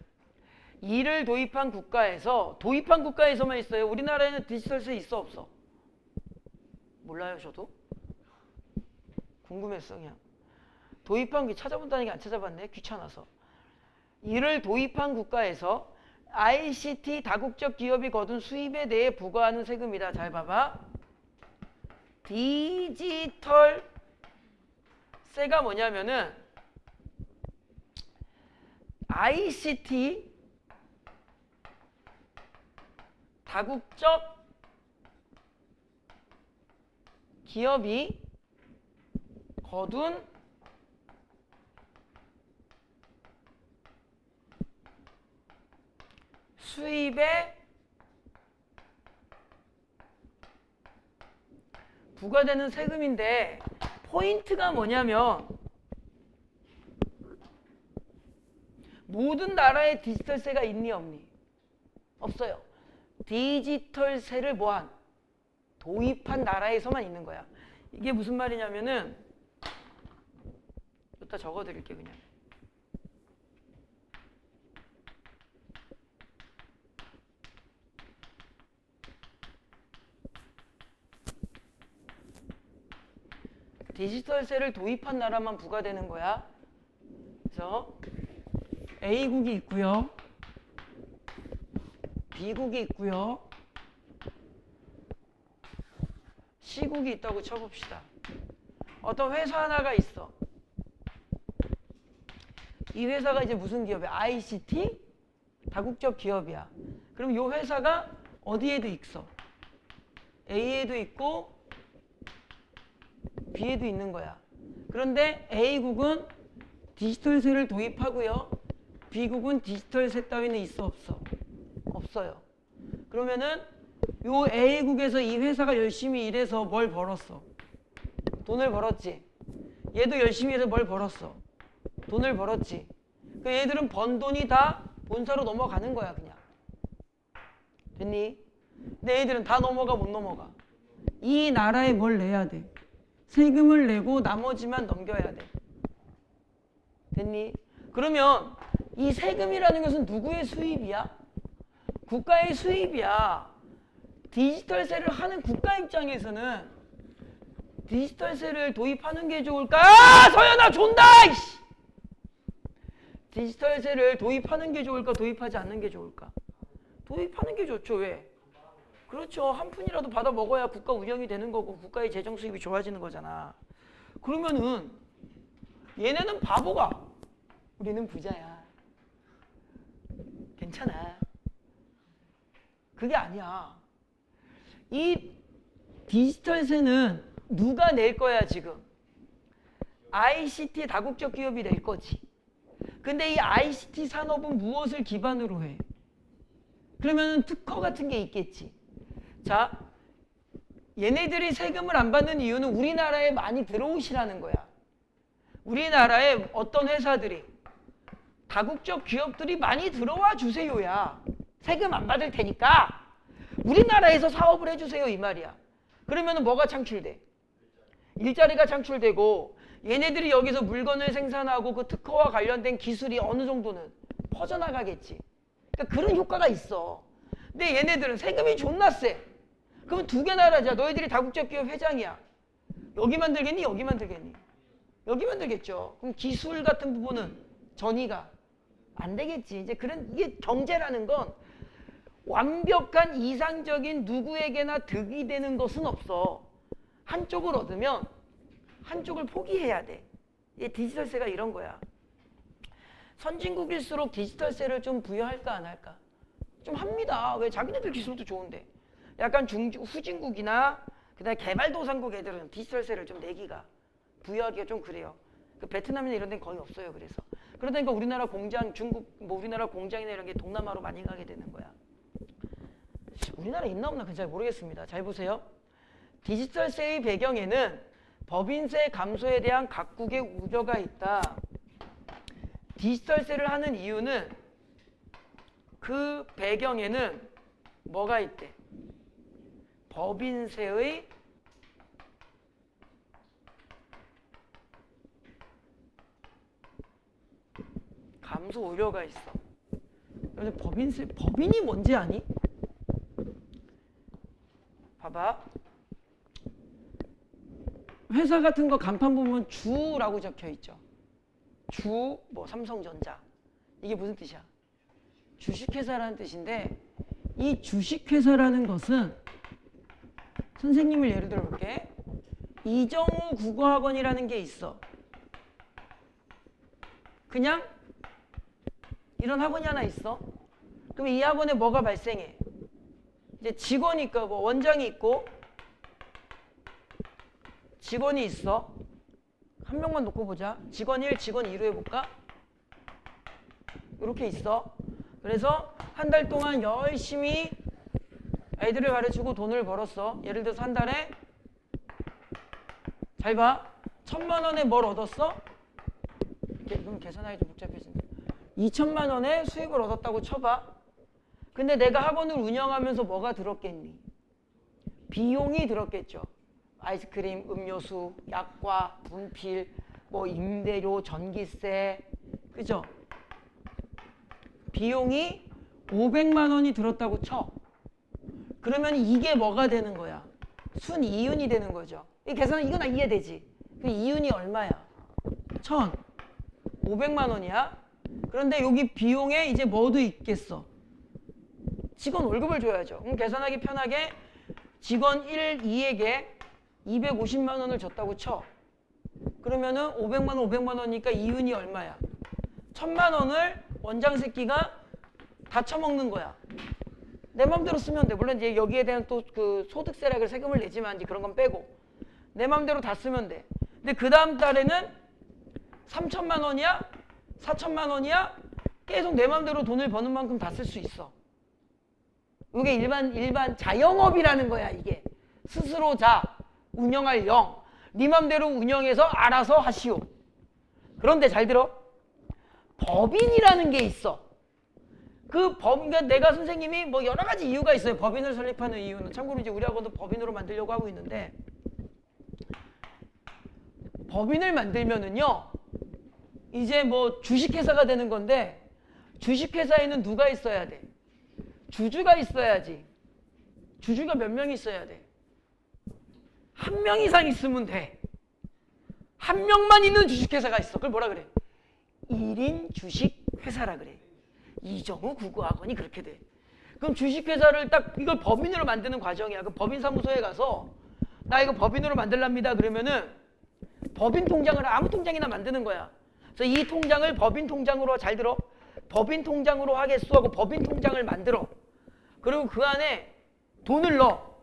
[SPEAKER 1] 이를 도입한 국가에서만 있어요. 우리나라에는 디지털세 있어 없어? 몰라요. 저도 궁금했어. 그냥 도입한 게 찾아본다는 게 안 찾아봤네. 귀찮아서. 이를 도입한 국가에서 ICT 다국적 기업이 거둔 수입에 대해 부과하는 세금이다. 잘 봐봐. 디지털세가 뭐냐면은 ICT 다국적 기업이 거둔 수입에 부과되는 세금인데, 포인트가 뭐냐면 모든 나라에 디지털세가 있니 없니? 없어요. 디지털세를 뭐한? 도입한 나라에서만 있는 거야. 이게 무슨 말이냐면은, 여기다 적어드릴게 그냥. 디지털세를 도입한 나라만 부과되는 거야. 그래서 A국이 있고요, B국이 있고요, C국이 있다고 쳐봅시다. 어떤 회사 하나가 있어. 이 회사가 이제 무슨 기업이야? ICT 다국적 기업이야. 그럼 이 회사가 어디에도 있어? A에도 있고 B에도 있는 거야. 그런데 A국은 디지털세를 도입하고요, B국은 디지털세 따위는 있어 없어? 없어요. 그러면은 요 A국에서 이 회사가 열심히 일해서 뭘 벌었어? 돈을 벌었지. 얘도 열심히 해서 뭘 벌었어? 돈을 벌었지. 그 얘들은 번 돈이 다 본사로 넘어가는 거야 그냥. 됐니? 근데 얘들은 다 넘어가 못 넘어가? 이 나라에 뭘 내야 돼? 세금을 내고 나머지만 넘겨야 돼. 됐니? 그러면 이 세금이라는 것은 누구의 수입이야? 국가의 수입이야. 디지털세를 하는 국가 입장에서는 디지털세를 도입하는 게 좋을까? 아! 서연아 존다! 이씨! 디지털세를 도입하는 게 좋을까? 도입하지 않는 게 좋을까? 도입하는 게 좋죠. 왜? 그렇죠. 한 푼이라도 받아 먹어야 국가 운영이 되는 거고 국가의 재정 수입이 좋아지는 거잖아. 그러면은 얘네는 바보가, 우리는 부자야. 괜찮아. 그게 아니야. 이 디지털세는 누가 낼 거야 지금? ICT 다국적 기업이 낼 거지. 근데 이 ICT 산업은 무엇을 기반으로 해? 그러면 특허 같은 게 있겠지. 자, 얘네들이 세금을 안 받는 이유는 우리나라에 많이 들어오시라는 거야. 우리나라에 어떤 회사들이, 다국적 기업들이 많이 들어와 주세요야. 세금 안 받을 테니까 우리나라에서 사업을 해주세요 이 말이야. 그러면 뭐가 창출돼? 일자리가 창출되고 얘네들이 여기서 물건을 생산하고 그 특허와 관련된 기술이 어느 정도는 퍼져나가겠지. 그러니까 그런 효과가 있어. 근데 얘네들은 세금이 존나 세. 그럼 두 개 나라자. 너희들이 다국적 기업 회장이야. 여기 만들겠니? 여기 만들겠니? 여기 만들겠죠. 그럼 기술 같은 부분은 전이가 안 되겠지. 이제 그런, 이게 경제라는 건 완벽한 이상적인 누구에게나 득이 되는 것은 없어. 한쪽을 얻으면 한쪽을 포기해야 돼. 이게 디지털세가 이런 거야. 선진국일수록 디지털세를 좀 부여할까 안 할까? 좀 합니다. 왜? 자기네들 기술도 좋은데. 약간 후진국이나 그다음에 개발도상국 애들은 디지털세를 좀 내기가 부여하기가 좀 그래요. 그 베트남이나 이런 데는 거의 없어요. 그래서 그러다니까 우리나라 공장, 중국 뭐 우리나라 공장이나 이런 게 동남아로 많이 가게 되는 거야. 우리나라 있나 없나 그건 잘 모르겠습니다. 잘 보세요. 디지털세의 배경에는 법인세 감소에 대한 각국의 우려가 있다. 디지털세를 하는 이유는 그 배경에는 뭐가 있대? 법인세의 감소 우려가 있어. 그래서 법인이 뭔지 아니? 봐봐. 회사 같은 거 간판 보면 주라고 적혀 있죠. 주, 뭐 삼성전자. 이게 무슨 뜻이야? 주식회사라는 뜻인데, 이 주식회사라는 것은 선생님을 예를 들어 볼게. 이정우 국어학원이라는 게 있어. 그냥 이런 학원이 하나 있어. 그럼 이 학원에 뭐가 발생해? 이제 직원이 있고 뭐 원장이 있고 직원이 있어. 한 명만 놓고 보자. 직원 1, 직원 2로 해볼까? 이렇게 있어. 그래서 한 달 동안 열심히 애들을 가르치고 돈을 벌었어. 예를 들어서 한 달에 잘 봐. 1,000만 원에 뭘 얻었어? 그럼 계산하기 좀 복잡해진다. 2천만 원의 수익을 얻었다고 쳐봐. 근데 내가 학원을 운영하면서 뭐가 들었겠니? 비용이 들었겠죠. 아이스크림, 음료수, 약과, 분필, 뭐 임대료, 전기세, 그죠? 비용이 500만 원이 들었다고 쳐. 그러면 이게 뭐가 되는 거야? 순이윤이 되는 거죠. 이 계산 이건 이해되지? 그 이윤이 얼마야? 1,500만 원이야. 그런데 여기 비용에 이제 뭐도 있겠어? 직원 월급을 줘야죠. 그럼 계산하기 편하게 직원 1, 2에게 250만 원을 줬다고 쳐. 그러면은 500만 원, 500만 원이니까 이윤이 얼마야? 1,000만 원을 원장 새끼가 다 처먹는 거야. 내 맘대로 쓰면 돼. 물론 이제 여기에 대한 또 그 소득세라 그 세금을 내지만 이제 그런 건 빼고 내 맘대로 다 쓰면 돼. 근데 그 다음 달에는 3천만 원이야? 4천만 원이야? 계속 내 맘대로 돈을 버는 만큼 다 쓸 수 있어. 이게 일반 자영업이라는 거야. 이게 스스로 자 운영할 영. 네 맘대로 운영해서 알아서 하시오. 그런데 잘 들어. 법인이라는 게 있어. 그러니까 내가 선생님이 뭐 여러 가지 이유가 있어요. 법인을 설립하는 이유는. 참고로 이제 우리 학원도 법인으로 만들려고 하고 있는데, 법인을 만들면은요, 이제 뭐 주식회사가 되는 건데, 주식회사에는 누가 있어야 돼? 주주가 있어야지. 주주가 몇 명 있어야 돼? 1명 이상 있으면 돼. 1명만 있는 주식회사가 있어. 그걸 뭐라 그래? 1인 주식회사라 그래. 이정우 국어학원이 그렇게 돼. 그럼 주식회사를 딱 이걸 법인으로 만드는 과정이야. 그 법인사무소에 가서 나 이거 법인으로 만들랍니다. 그러면은 법인 통장을 아무 통장이나 만드는 거야. 그래서 이 통장을 법인 통장으로 잘 들어. 법인 통장으로 하겠소 하고 법인 통장을 만들어. 그리고 그 안에 돈을 넣어.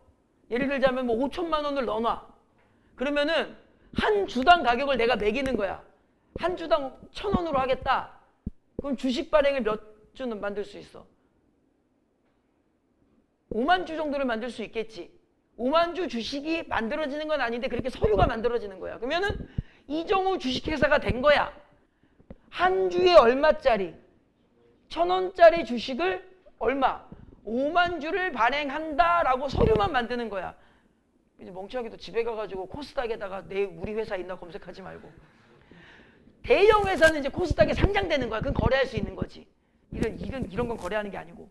[SPEAKER 1] 예를 들자면 뭐 5천만 원을 넣어놔. 그러면은 한 주당 가격을 내가 매기는 거야. 한 주당 1,000원으로 하겠다. 그럼 주식 발행을 몇 주는 만들 수 있어? 5만 주 정도를 만들 수 있겠지. 5만 주 주식이 만들어지는 건 아닌데 그렇게 서류가 만들어지는 거야. 그러면은 이정우 주식회사가 된 거야. 한 주에 얼마짜리? 1,000원짜리 주식을 얼마? 5만 주를 발행한다라고 서류만 만드는 거야. 이제 멍청하게도 집에 가가지고 코스닥에다가 우리 회사 있나 검색하지 말고. 대형 회사는 이제 코스닥에 상장되는 거야. 그건 거래할 수 있는 거지. 이런 건 거래하는 게 아니고.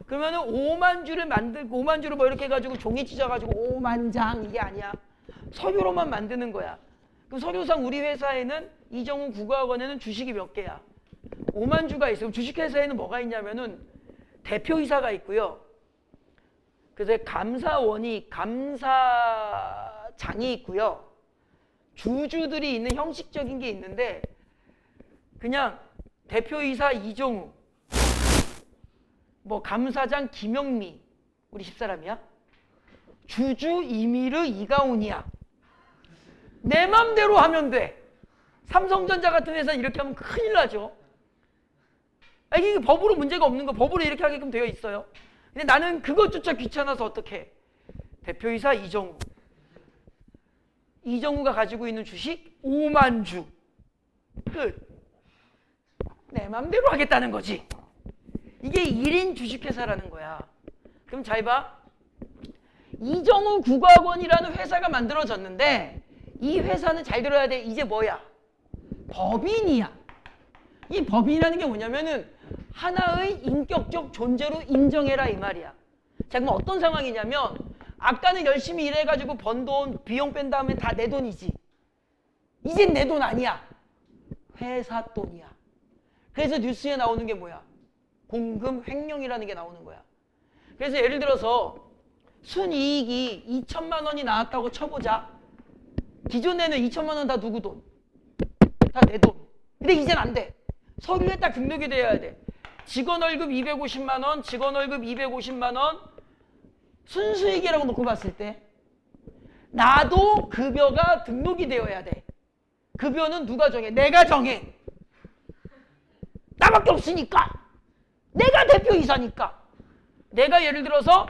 [SPEAKER 1] 그러면은 5만 주를 만들고 5만 주를 뭐 이렇게 해가지고 종이 찢어가지고 5만 장 이게 아니야. 서류로만 만드는 거야. 그럼 서류상 우리 회사에는 이정우 국어학원에는 주식이 몇 개야? 5만 주가 있어. 그럼 주식회사에는 뭐가 있냐면은 대표이사가 있고요. 그래서 감사장이 있고요. 주주들이 있는 형식적인 게 있는데 그냥 대표이사 이정우, 뭐 감사장 김영미 우리 집사람이야. 주주 이미르 이가온이야. 내 맘대로 하면 돼. 삼성전자 같은 회사는 이렇게 하면 큰일 나죠. 이게 법으로 문제가 없는 거, 법으로 이렇게 하게끔 되어 있어요. 근데 나는 그것조차 귀찮아서 어떻게 해? 대표이사 이정우. 이정우가 가지고 있는 주식 5만 주. 끝. 내 맘대로 하겠다는 거지. 이게 1인 주식회사라는 거야. 그럼 잘 봐. 이정우 국악원이라는 회사가 만들어졌는데 이 회사는 잘 들어야 돼. 이제 뭐야? 법인이야. 이 법인이라는 게 뭐냐면은 하나의 인격적 존재로 인정해라 이 말이야. 자, 그럼 어떤 상황이냐면 아까는 열심히 일해가지고 번 돈, 비용 뺀 다음에 다 내 돈이지. 이젠 내 돈 아니야. 회사 돈이야. 그래서 뉴스에 나오는 게 뭐야? 공금 횡령이라는 게 나오는 거야. 그래서 예를 들어서 순이익이 2천만 원이 나왔다고 쳐보자. 기존에는 2천만 원 다 누구 돈? 다 내 돈. 근데 이젠 안 돼. 서류에 딱 등록이 돼야 돼. 직원 월급 250만 원, 직원 월급 250만 원, 순수익이라고 놓고 봤을 때 나도 급여가 등록이 되어야 돼. 급여는 누가 정해? 내가 정해. 나밖에 없으니까. 내가 대표이사니까. 내가 예를 들어서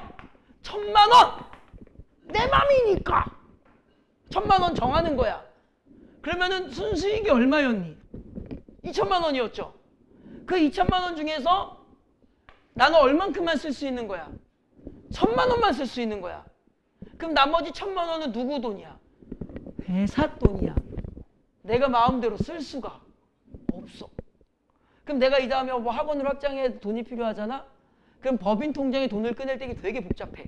[SPEAKER 1] 1,000만 원! 내 맘이니까 1,000만 원 정하는 거야. 그러면은 순수익이 얼마였니? 2천만 원이었죠. 그 2천만 원 중에서 나는 얼만큼만 쓸 수 있는 거야? 1,000만 원만 쓸 수 있는 거야. 그럼 나머지 1,000만 원은 누구 돈이야? 회사 돈이야. 내가 마음대로 쓸 수가 없어. 그럼 내가 이 다음에 뭐 학원을 확장해 돈이 필요하잖아? 그럼 법인 통장에 돈을 꺼낼 때 되게 복잡해.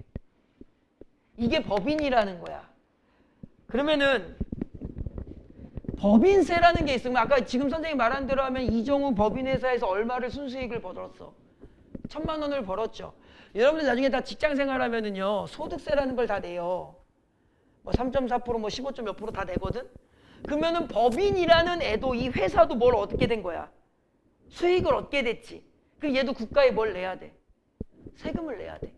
[SPEAKER 1] 이게 법인이라는 거야. 그러면은 법인세라는 게 있으면 아까 지금 선생님이 말한 대로 하면 이정우 법인회사에서 얼마를 순수익을 벌었어? 1,000만 원을 벌었죠. 여러분들 나중에 다 직장 생활하면은요 소득세라는 걸 다 내요. 뭐 3.4% 뭐 15. 몇 프로 다 내거든. 그러면은 법인이라는 애도 이 회사도 뭘 얻게 된 거야? 수익을 얻게 됐지. 그럼 얘도 국가에 뭘 내야 돼? 세금을 내야 돼.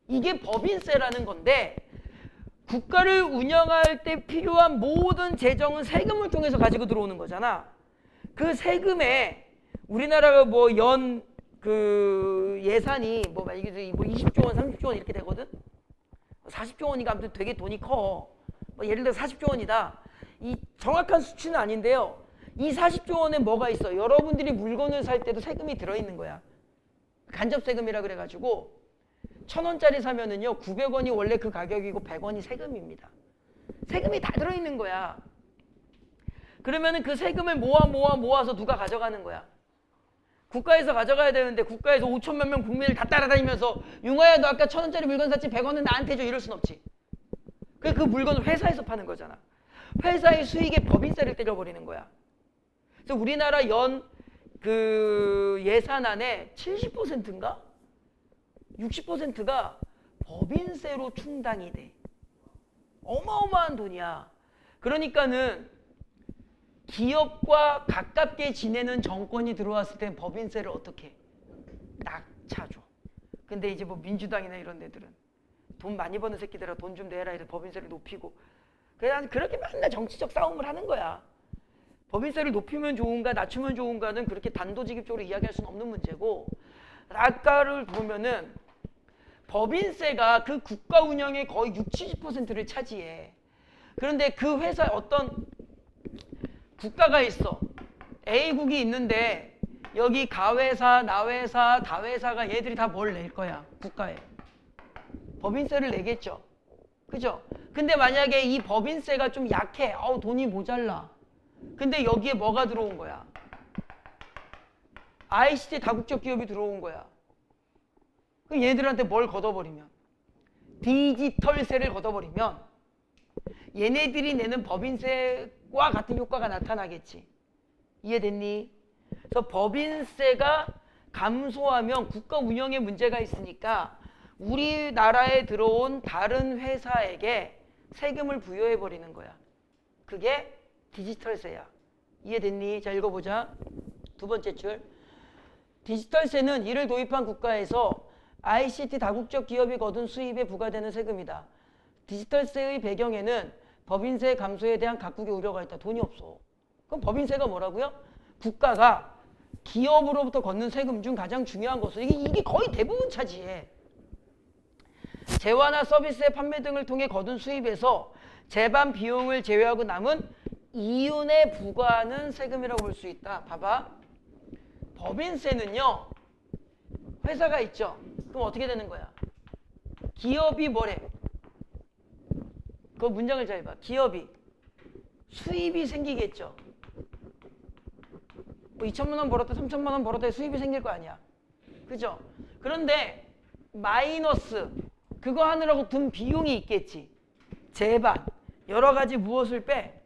[SPEAKER 1] 이게 법인세라는 건데 국가를 운영할 때 필요한 모든 재정은 세금을 통해서 가지고 들어오는 거잖아. 그 세금에 우리나라가 뭐 연 그 예산이 뭐 20조 원, 30조 원 이렇게 되거든. 40조 원이니까 아무튼 되게 돈이 커. 뭐 예를 들어 40조 원이다. 이 정확한 수치는 아닌데요. 이 40조 원에 뭐가 있어? 여러분들이 물건을 살 때도 세금이 들어있는 거야. 간접세금이라 그래가지고 1,000원짜리 사면은요 900원이 원래 그 가격이고 100원이 세금입니다. 세금이 다 들어있는 거야. 그러면은 그 세금을 모아서 누가 가져가는 거야? 국가에서 가져가야 되는데 국가에서 5천만 명 국민을 다 따라다니면서 융화야 너 아까 1,000원짜리 물건 샀지 100원은 나한테 줘 이럴 순 없지. 그 물건을 회사에서 파는 거잖아. 회사의 수익에 법인세를 때려버리는 거야. 그래서 우리나라 연 그 예산안의 70%인가? 60%가 법인세로 충당이 돼. 어마어마한 돈이야. 그러니까는 기업과 가깝게 지내는 정권이 들어왔을 땐 법인세를 어떻게 해? 낙차줘. 근데 이제 뭐 민주당이나 이런 데들은 돈 많이 버는 새끼들아 돈 좀 내라 이래 법인세를 높이고 그냥 그렇게 맨날 정치적 싸움을 하는 거야. 법인세를 높이면 좋은가 낮추면 좋은가는 그렇게 단도직입적으로 이야기할 수는 없는 문제고 아까를 보면은 법인세가 그 국가 운영의 거의 60~70%를 차지해. 그런데 그 회사에 어떤 국가가 있어. A국이 있는데 여기 가회사, 나회사, 다회사가 얘들이 다 뭘 낼 거야? 국가에. 법인세를 내겠죠. 그죠? 근데 만약에 이 법인세가 좀 약해. 돈이 모자라. 근데 여기에 뭐가 들어온 거야? ICT 다국적 기업이 들어온 거야. 그럼 얘들한테 뭘 걷어버리면? 디지털세를 걷어버리면 얘네들이 내는 법인세와 같은 효과가 나타나겠지. 이해됐니? 그래서 법인세가 감소하면 국가 운영에 문제가 있으니까 우리나라에 들어온 다른 회사에게 세금을 부여해버리는 거야. 그게 디지털세야. 이해됐니? 자 읽어보자. 두 번째 줄. 디지털세는 이를 도입한 국가에서 ICT 다국적 기업이 거둔 수입에 부과되는 세금이다. 디지털세의 배경에는 법인세 감소에 대한 각국의 우려가 있다. 돈이 없어. 그럼 법인세가 뭐라고요? 국가가 기업으로부터 걷는 세금 중 가장 중요한 것으로 이게 거의 대부분 차지해. 재화나 서비스의 판매 등을 통해 거둔 수입에서 재반 비용을 제외하고 남은 이윤에 부과하는 세금이라고 볼 수 있다. 봐봐. 법인세는요. 회사가 있죠. 그럼 어떻게 되는 거야? 기업이 뭐래? 그 문장을 잘 봐. 기업이 수입이 생기겠죠. 뭐 2천만 원 벌었다 3천만 원 벌었다 수입이 생길 거 아니야. 그죠? 그런데 마이너스 그거 하느라고 든 비용이 있겠지. 재반 여러 가지 무엇을 빼?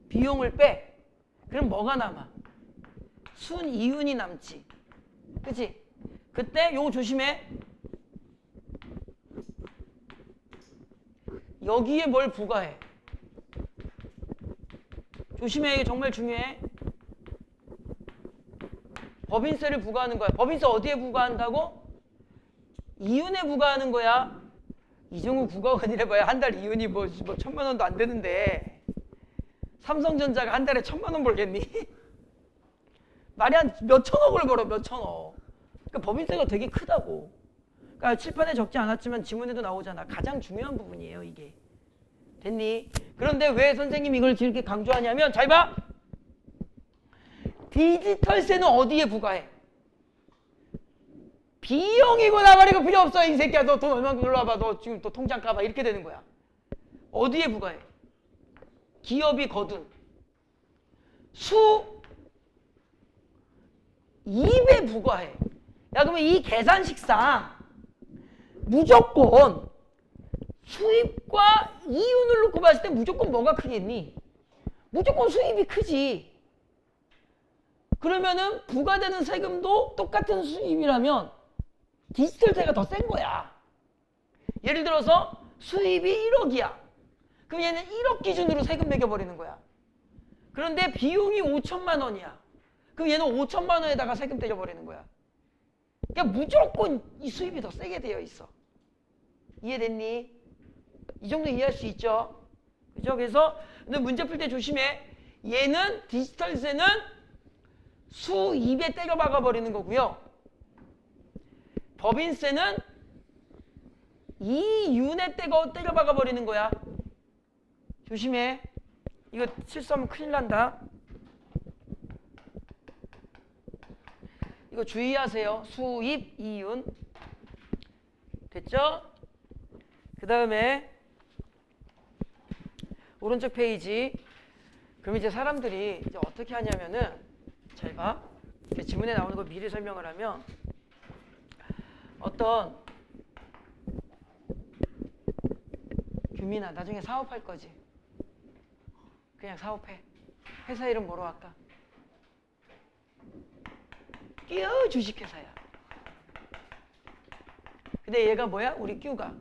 [SPEAKER 1] 비용을 빼. 그럼 뭐가 남아? 순이윤이 남지. 그치? 그때 요거 조심해. 여기에 뭘 부과해? 조심해. 이게 정말 중요해. 법인세를 부과하는 거야. 법인세 어디에 부과한다고? 이윤에 부과하는 거야. 이종우 국어원이래 봐야 한 달 이윤이 뭐 1,000만 원도 안 되는데 삼성전자가 한 달에 1,000만 원 벌겠니? 말이 한 몇천억을 벌어. 몇천억. 그러니까 법인세가 되게 크다고. 그러니까 칠판에 적지 않았지만 지문에도 나오잖아. 가장 중요한 부분이에요 이게. 됐니? 그런데 왜 선생님이 이걸 이렇게 강조하냐면 잘 봐. 디지털세는 어디에 부과해? 비용이고 나발이고 필요 없어. 이 새끼야 너 돈 얼마나 들어와봐. 너 지금 또 통장 까봐. 이렇게 되는 거야. 어디에 부과해? 기업이 거둔 수입에 부과해. 야 그러면 이 계산식상 무조건 수입과 이윤을 놓고 봤을 때 무조건 뭐가 크겠니? 무조건 수입이 크지. 그러면은 부과되는 세금도 똑같은 수입이라면 디지털세가 더 센 거야. 예를 들어서 수입이 1억이야. 그럼 얘는 1억 기준으로 세금 매겨버리는 거야. 그런데 비용이 5천만 원이야. 그럼 얘는 5천만 원에다가 세금 떼져버리는 거야. 그러니까 무조건 이 수입이 더 세게 되어 있어. 이해됐니? 이 정도 이해할 수 있죠? 그죠? 그래서 근데 문제 풀 때 조심해. 얘는 디지털세는 수입에 때려 박아 버리는 거고요. 법인세는 이윤에 때려 박아 버리는 거야. 조심해. 이거 실수하면 큰일 난다. 이거 주의하세요. 수입, 이윤. 됐죠? 그 다음에 오른쪽 페이지. 그럼 이제 사람들이 이제 어떻게 하냐면은 잘 봐. 지문에 나오는 거 미리 설명을 하면 어떤 규민아 나중에 사업할 거지. 그냥 사업해. 회사 이름 뭐로 할까? 끼어 주식회사야. 근데 얘가 뭐야? 우리 끼우가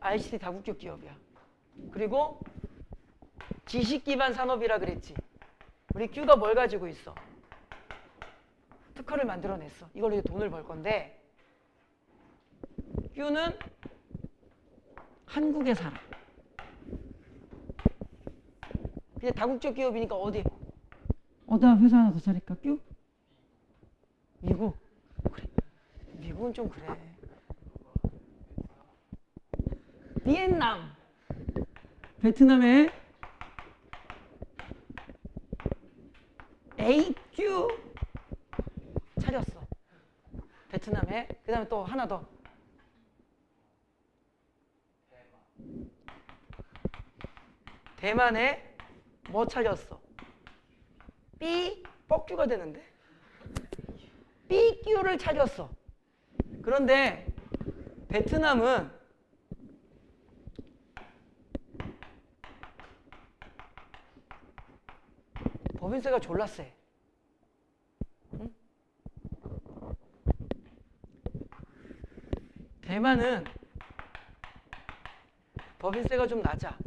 [SPEAKER 1] ICT 다국적 기업이야. 그리고 지식기반 산업이라 그랬지. 우리 끼우가 뭘 가지고 있어? 특허를 만들어냈어. 이걸로 이제 돈을 벌 건데 끼우는 한국에 살아. 근데 다국적 기업이니까 어디? 어디다 회사 하나 더 차릴까? 끼우? 미국? 그래. 미국은 좀 그래. 비엔남. 베트남에 AQ 차렸어. 베트남에. 그 다음에 또 하나 더. 대만에 뭐 차렸어? B 뻑큐가 되는데. BQ를 차렸어. 그런데 베트남은 법인세가 졸라 세. 응? 대만은 법인세가 좀 낮아.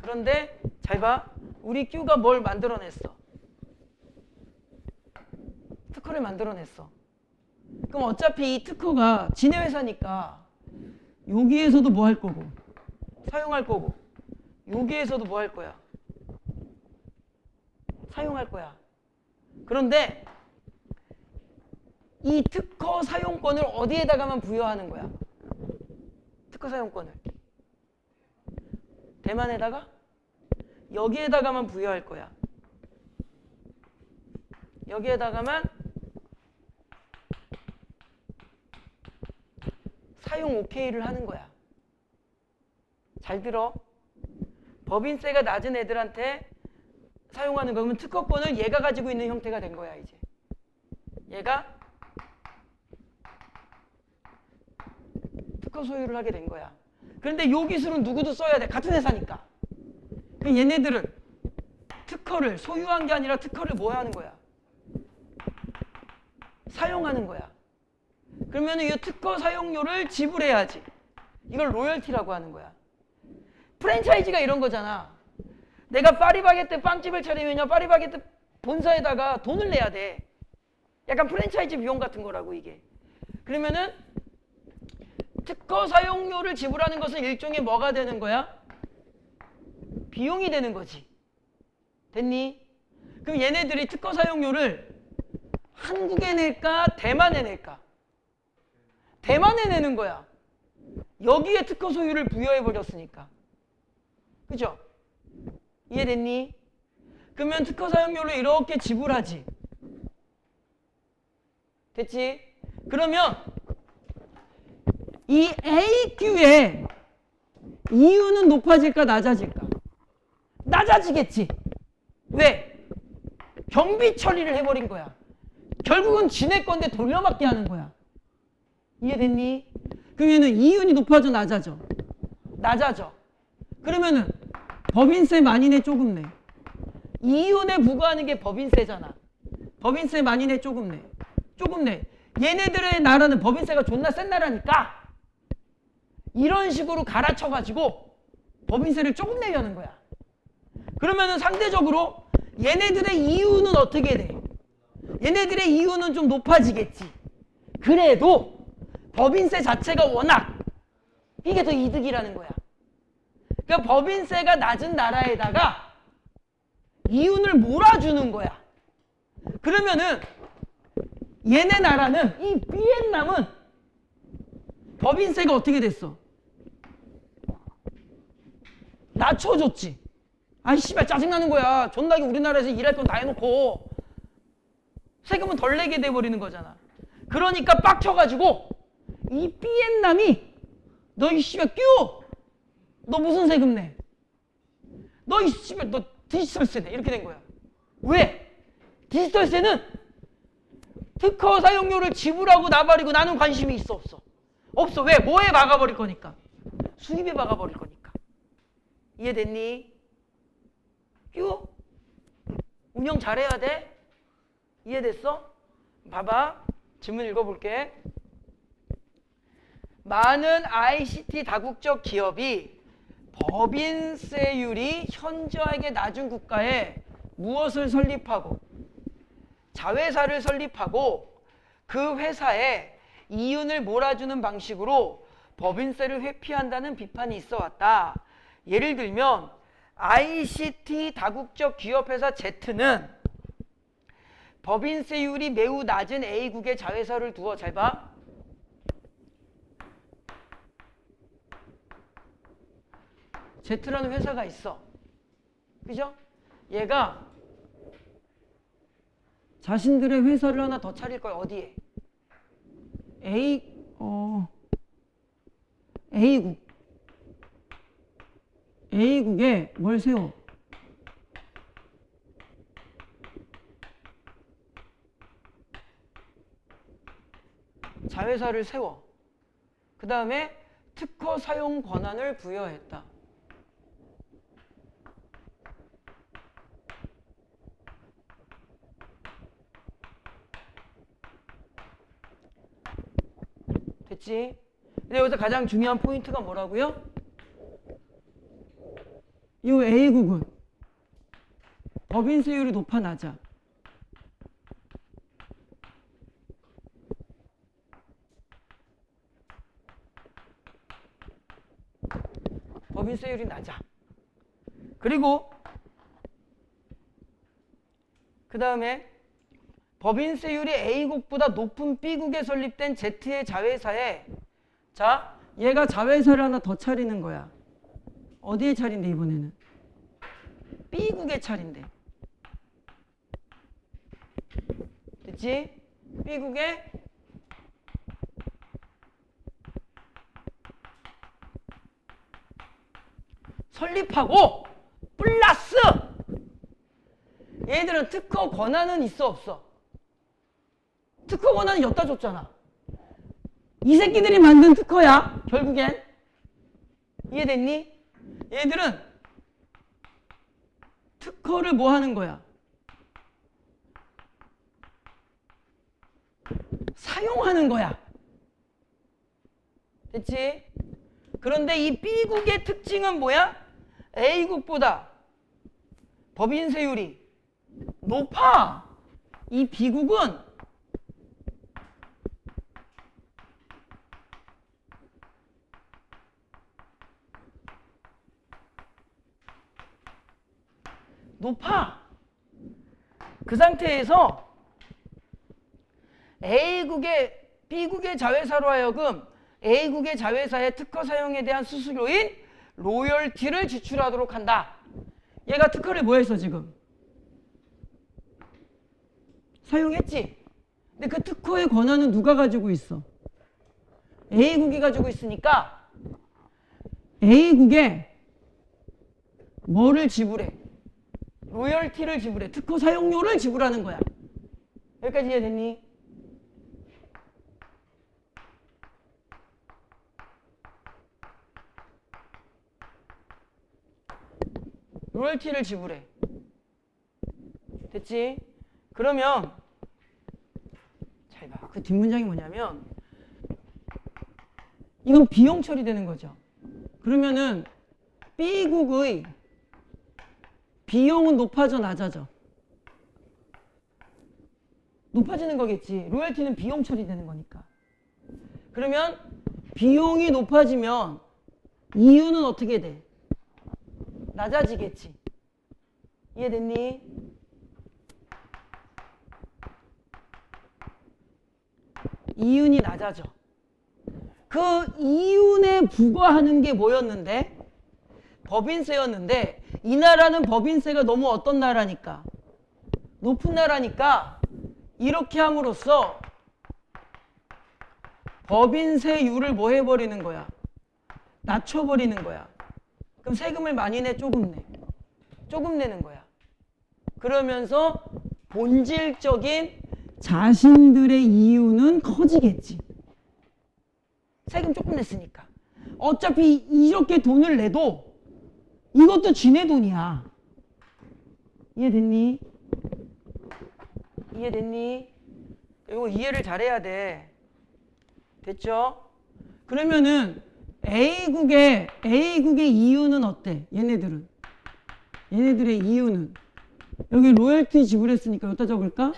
[SPEAKER 1] 그런데 잘 봐. 우리 Q가 뭘 만들어냈어? 특허를 만들어냈어. 그럼 어차피 이 특허가 지네 회사니까 여기에서도 뭐 할 거고 사용할 거고 여기에서도 뭐 할 거야? 사용할 거야. 그런데 이 특허 사용권을 어디에다가만 부여하는 거야? 특허 사용권을 대만에다가 여기에다가만 부여할 거야. 여기에다가만 사용 오케이를 하는 거야. 잘 들어. 법인세가 낮은 애들한테 사용하는 거면 특허권을 얘가 가지고 있는 형태가 된 거야. 이제 얘가 특허 소유를 하게 된 거야. 그런데 요 기술은 누구도 써야 돼. 같은 회사니까. 얘네들은 특허를 소유한 게 아니라 특허를 뭐 하는 거야? 사용하는 거야. 그러면 이 특허 사용료를 지불해야지. 이걸 로열티라고 하는 거야. 프랜차이즈가 이런 거잖아. 내가 파리바게뜨 빵집을 차리면요, 파리바게뜨 본사에다가 돈을 내야 돼. 약간 프랜차이즈 비용 같은 거라고 이게. 그러면은 특허 사용료를 지불하는 것은 일종의 뭐가 되는 거야? 비용이 되는 거지. 됐니? 그럼 얘네들이 특허 사용료를 한국에 낼까 대만에 낼까? 대만에 내는 거야. 여기에 특허 소유를 부여해 버렸으니까. 그죠? 이해됐니? 그러면 특허 사용료를 이렇게 지불하지. 됐지? 그러면 이 AQ의 이윤은 높아질까 낮아질까? 낮아지겠지. 왜? 경비 처리를 해버린 거야. 결국은 지네 건데 돌려막기 하는 거야. 이해됐니? 그러면은 이윤이 높아져 낮아져? 낮아져. 그러면은 법인세 많이 내 조금 내? 이윤에 부과하는 게 법인세잖아. 법인세 많이 내 조금 내? 조금 내. 얘네들의 나라는 법인세가 존나 센 나라니까 이런 식으로 갈아쳐가지고 법인세를 조금 내려는 거야. 그러면은 상대적으로 얘네들의 이윤은 어떻게 돼? 얘네들의 이윤은 좀 높아지겠지. 그래도 법인세 자체가 워낙 이게 더 이득이라는 거야. 그러니까 법인세가 낮은 나라에다가 이윤을 몰아주는 거야. 그러면은 얘네 나라는 이 비엔남은 법인세가 어떻게 됐어? 낮춰줬지. 아이 씨발 짜증나는 거야. 존나게 우리나라에서 일할 건 다 해놓고 세금은 덜 내게 돼버리는 거잖아. 그러니까 빡쳐가지고 이 비엔남이 너 이 씨발 끼 너 무슨 세금 내? 너 이 씨발 너 디지털세 내. 이렇게 된 거야. 왜? 디지털세는 특허 사용료를 지불하고 나발이고 나는 관심이 있어 없어? 없어. 왜? 뭐에 막아버릴 거니까. 수입에 막아버릴 거니까. 이해됐니? 끼 운영 잘해야 돼. 이해됐어? 봐봐. 질문 읽어볼게. 많은 ICT 다국적 기업이 법인세율이 현저하게 낮은 국가에 무엇을 설립하고 자회사를 설립하고 그 회사에 이윤을 몰아주는 방식으로 법인세를 회피한다는 비판이 있어 왔다. 예를 들면 ICT 다국적 기업회사 Z는 법인세율이 매우 낮은 A국에 자회사를 두어 잘 봐. Z라는 회사가 있어. 그죠? 얘가 자신들의 회사를 하나 더 차릴 거야. 어디에? A국에 뭘 세워? 자회사를 세워. 그 다음에 특허 사용 권한을 부여했다. 됐지? 근데 여기서 가장 중요한 포인트가 뭐라고요? 이 A국은 법인세율이 높아 낮아? 법인세율이 낮아. 그리고 그 다음에 법인세율이 A국보다 높은 B국에 설립된 Z의 자회사에, 자, 얘가 자회사를 하나 더 차리는 거야. 어디에 차린대 이번에는? B국에 차린대. 됐지? B국에 설립하고 플러스 얘들은 특허 권한은 있어 없어? 특허 권한은 엿다 줬잖아. 이 새끼들이 만든 특허야 결국엔. 이해됐니? 얘들은 특허를 뭐 하는 거야? 사용하는 거야. 됐지? 그런데 이 B국의 특징은 뭐야? A국보다 법인세율이 높아. 이 B국은 높아. 그 상태에서 B국의 자회사로 하여금 A국의 자회사의 특허 사용에 대한 수수료인 로열티를 지출하도록 한다. 얘가 특허를 뭐 했어 지금? 사용했지? 근데 그 특허의 권한은 누가 가지고 있어? A국이 가지고 있으니까 A국에 뭐를 지불해? 로열티를 지불해. 특허 사용료를 지불하는 거야. 여기까지 이해됐니? 로열티를 지불해. 됐지? 그러면 잘 봐. 그 뒷문장이 뭐냐면 이건 비용 처리되는 거죠. 그러면은 B국의 비용은 높아져 낮아져? 높아지는 거겠지. 로열티는 비용 처리되는 거니까. 그러면 비용이 높아지면 이윤은 어떻게 돼? 낮아지겠지. 이해됐니? 이윤이 낮아져. 그 이윤에 부과하는 게 뭐였는데? 법인세였는데 이 나라는 법인세가 너무 어떤 나라니까? 높은 나라니까 이렇게 함으로써 법인세율을 뭐 해버리는 거야? 낮춰버리는 거야. 그럼 세금을 많이 내? 조금 내? 조금 내는 거야. 그러면서 본질적인 자신들의 이윤은 커지겠지. 세금 조금 냈으니까. 어차피 이렇게 돈을 내도 이것도 지네 돈이야. 이해됐니? 이해됐니? 이거 이해를 잘해야 돼. 됐죠? 그러면은 A국의 이윤은 어때? 얘네들의 이윤은 여기 로열티 지불했으니까 여기다 적을까?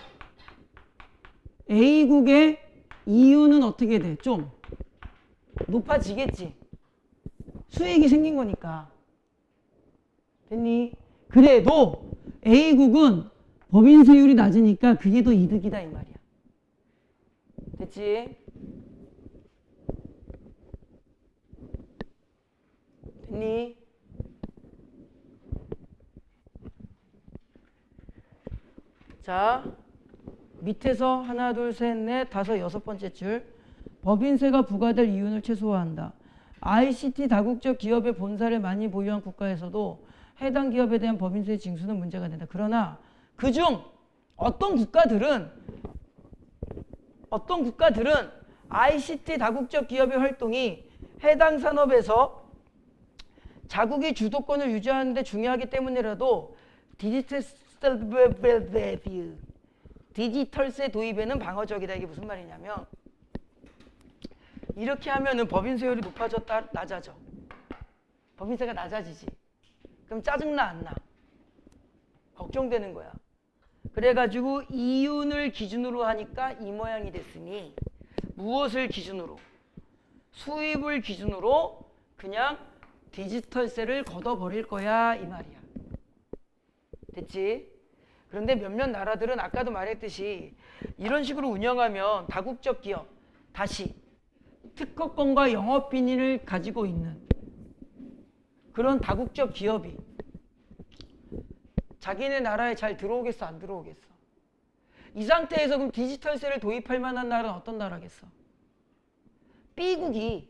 [SPEAKER 1] A국의 이윤은 어떻게 돼? 좀 높아지겠지. 수익이 생긴 거니까. 됐니? 그래도 A국은 법인세율이 낮으니까 그게 더 이득이다 이 말이야. 됐지? 됐니? 자, 밑에서 하나, 둘, 셋, 넷, 다섯, 여섯 번째 줄. 법인세가 부과될 이윤을 최소화한다. ICT 다국적 기업의 본사를 많이 보유한 국가에서도 해당 기업에 대한 법인세 징수는 문제가 된다. 그러나 그중 어떤 국가들은 ICT 다국적 기업의 활동이 해당 산업에서 자국의 주도권을 유지하는 데 중요하기 때문이라도 디지털세 도입에는 방어적이다. 이게 무슨 말이냐면 이렇게 하면은 법인세율이 높아졌다 낮아져. 법인세가 낮아지지. 그럼 짜증나 안 나? 걱정되는 거야. 그래가지고 이윤을 기준으로 하니까 이 모양이 됐으니 무엇을 기준으로? 수입을 기준으로 그냥 디지털세를 걷어버릴 거야 이 말이야. 됐지? 그런데 몇몇 나라들은 아까도 말했듯이 이런 식으로 운영하면 다국적 기업, 다시 특허권과 영업비밀을 가지고 있는 그런 다국적 기업이 자기네 나라에 잘 들어오겠어 안 들어오겠어? 이 상태에서 그럼 디지털세를 도입할 만한 나라는 어떤 나라겠어? B국이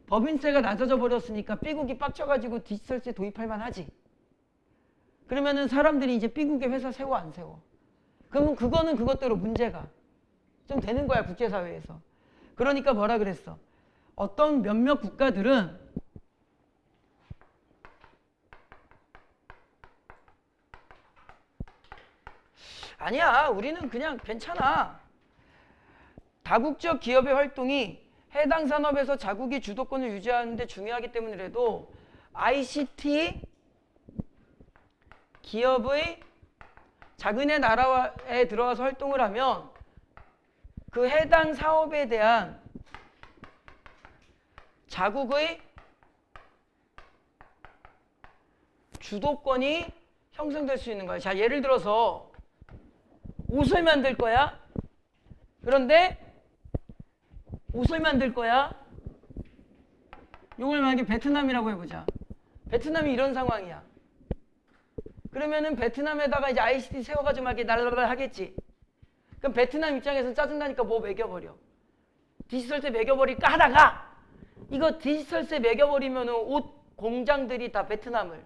[SPEAKER 1] 법인세가 낮아져 버렸으니까 B국이 빡쳐가지고 디지털세 도입할 만하지. 그러면은 사람들이 이제 B국에 회사 세워 안 세워? 그러면 그거는 그것대로 문제가 좀 되는 거야 국제사회에서. 그러니까 뭐라 그랬어? 어떤 몇몇 국가들은 아니야 우리는 그냥 괜찮아. 다국적 기업의 활동이 해당 산업에서 자국이 주도권을 유지하는 데 중요하기 때문이라도 ICT 기업의 자기네 나라에 들어가서 활동을 하면 그 해당 사업에 대한 자국의 주도권이 형성될 수 있는 거예요. 자, 예를 들어서 옷을 만들 거야. 그런데 옷을 만들 거야. 이걸 만약에 베트남이라고 해보자. 베트남이 이런 상황이야. 그러면은 베트남에다가 이제 ICT 세워가지고 막 이렇게 날라라 하겠지. 그럼 베트남 입장에서는 짜증나니까 뭐 매겨버려. 디지털세 매겨버릴까 하다가 이거 디지털세 매겨버리면은 옷 공장들이 다 베트남을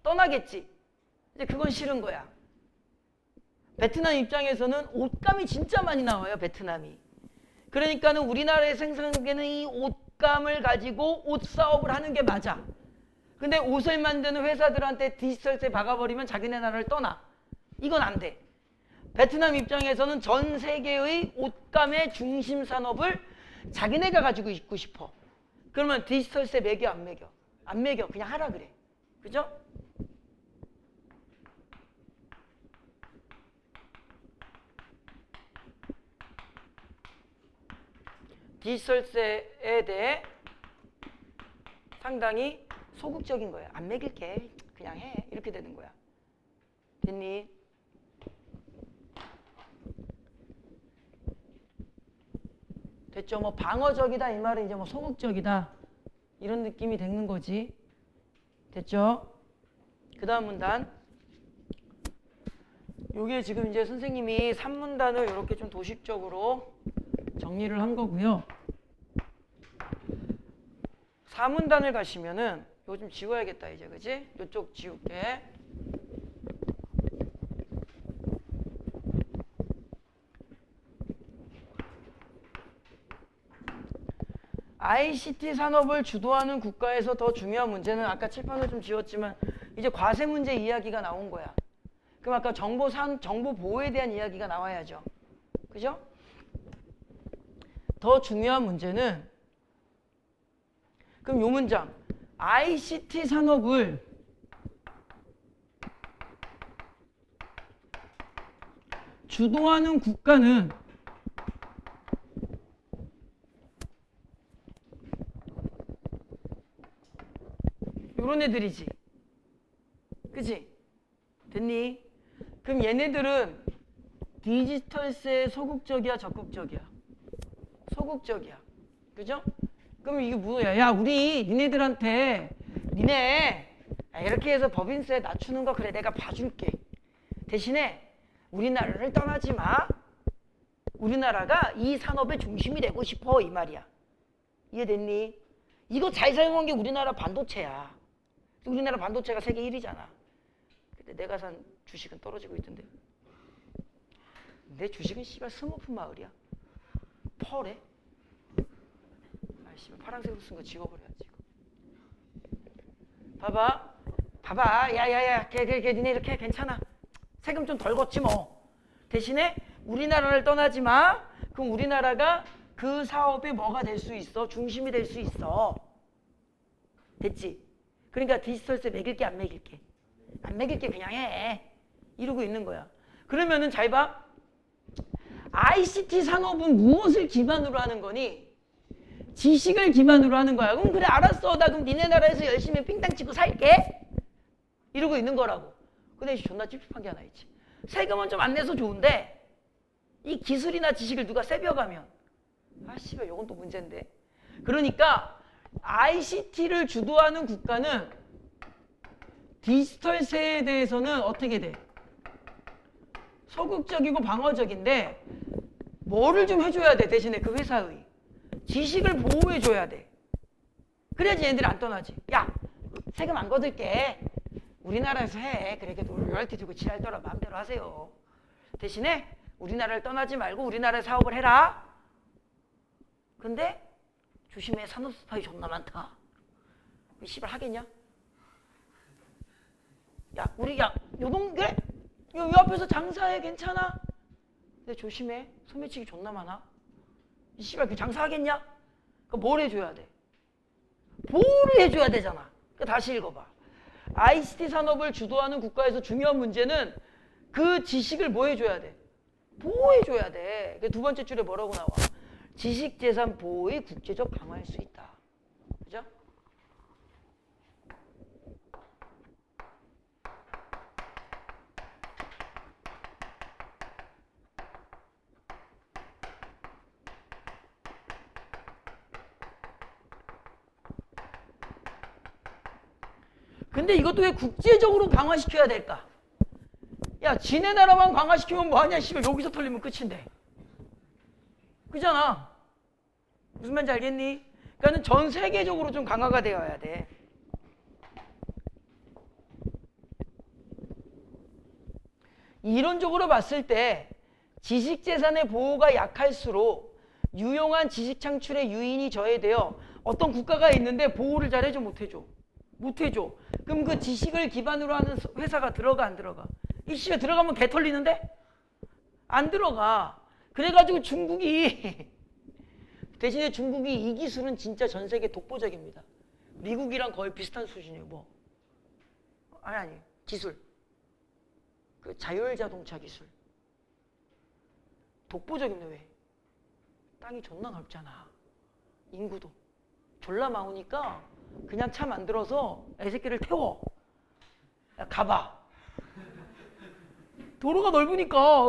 [SPEAKER 1] 떠나겠지. 이제 그건 싫은 거야. 베트남 입장에서는 옷감이 진짜 많이 나와요, 베트남이. 그러니까는 우리나라에 생산되는 이 옷감을 가지고 옷 사업을 하는 게 맞아. 근데 옷을 만드는 회사들한테 디지털세 박아버리면 자기네 나라를 떠나. 이건 안 돼. 베트남 입장에서는 전 세계의 옷감의 중심 산업을 자기네가 가지고 있고 싶어. 그러면 디지털세 매겨 안 매겨? 안 매겨. 그냥 하라 그래. 그죠? 디지털세에 대해 상당히 소극적인 거야. 안 매길게. 그냥 해. 이렇게 되는 거야. 됐니? 됐죠? 뭐 방어적이다 이 말은 이제 뭐 소극적이다 이런 느낌이 되는 거지. 됐죠? 그 다음 문단. 요게 지금 이제 선생님이 3문단을 이렇게 좀 도식적으로 정리를 한 거고요. 4문단을 가시면은 이거 좀 지워야겠다 이제, 그지? 이쪽 지울게. ICT 산업을 주도하는 국가에서 더 중요한 문제는 아까 칠판을 좀 지웠지만 이제 과세 문제 이야기가 나온 거야. 그럼 아까 정보 보호에 대한 이야기가 나와야죠. 그죠? 더 중요한 문제는 그럼 요 문장 ICT 산업을 주도하는 국가는 요런 애들이지. 그치? 됐니? 그럼 얘네들은 디지털세에 소극적이야 적극적이야? 소극적이야. 그죠? 그럼 이게 뭐야? 야 우리 니네들한테 니네 이렇게 해서 법인세 낮추는 거 그래 내가 봐줄게. 대신에 우리나라를 떠나지 마. 우리나라가 이 산업의 중심이 되고 싶어 이 말이야. 이해됐니? 이거 잘 사용한 게 우리나라 반도체야. 우리나라 반도체가 세계 1위잖아. 근데 내가 산 주식은 떨어지고 있던데. 내 주식은 씨발 스머프 마을이야. 펄에. 아 씨발 파란색으로 쓴 거 지워버려야지. 봐봐. 야야야 걔 니네 이렇게 해. 괜찮아. 세금 좀 덜 걷지 뭐. 대신에 우리나라를 떠나지 마. 그럼 우리나라가 그 사업에 뭐가 될 수 있어? 중심이 될 수 있어. 됐지? 그러니까 디지털세 매길게 안 매길게? 안 매길게 그냥 해. 이러고 있는 거야. 그러면은 잘 봐. ICT 산업은 무엇을 기반으로 하는 거니? 지식을 기반으로 하는 거야. 그럼 그래 알았어. 나 그럼 니네 나라에서 열심히 삥땅 치고 살게. 이러고 있는 거라고. 근데 존나 찝찝한 게 하나 있지. 세금은 좀 안 내서 좋은데 이 기술이나 지식을 누가 세벼가면 아 씨발 이건 또 문제인데. 그러니까 ICT를 주도하는 국가는 디지털세에 대해서는 어떻게 돼? 소극적이고 방어적인데 뭐를 좀 해줘야 돼. 대신에 그 회사의 지식을 보호해줘야 돼. 그래야지 얘네들이 안 떠나지. 야 세금 안 거둘게. 우리나라에서 해. 그래 그래도 로열티 주고 지랄더라 마음대로 하세요. 대신에 우리나라를 떠나지 말고 우리나라에 사업을 해라. 근데 조심해. 산업 스파이 존나 많다. 씨발 하겠냐? 야 우리 야 요동 그래? 요 앞에서 장사해. 괜찮아? 근데 조심해. 소매치기 존나 많아. 이 씨발 그 장사하겠냐? 그럼 뭘 해줘야 돼? 보호를 해줘야 되잖아. 그러니까 다시 읽어봐. ICT 산업을 주도하는 국가에서 중요한 문제는 그 지식을 뭐 해줘야 돼? 보호해줘야 돼. 두 번째 줄에 뭐라고 나와? 지식재산 보호의 국제적 강화할 수 있다. 그죠? 근데 이것도 왜 국제적으로 강화시켜야 될까? 야, 지네 나라만 강화시키면 뭐하냐? 씨발 여기서 털리면 끝인데. 그잖아. 무슨 말인지 알겠니? 그러니까 전 세계적으로 좀 강화가 되어야 돼. 이론적으로 봤을 때 지식재산의 보호가 약할수록 유용한 지식 창출의 유인이 저해되어 어떤 국가가 있는데 보호를 잘 해줘 못 해줘? 못 해줘. 그럼 그 지식을 기반으로 하는 회사가 들어가 안 들어가? 이 씨가 들어가면 개 털리는데? 안 들어가. 그래가지고 중국이 대신에 중국이 이 기술은 진짜 전 세계 독보적입니다. 미국이랑 거의 비슷한 수준이에요. 뭐 아니 기술 그 자율자동차 기술 독보적인데 왜? 땅이 존나 넓잖아. 인구도 졸라 많으니까 그냥 차 만들어서 애새끼를 태워. 야, 가봐. 도로가 넓으니까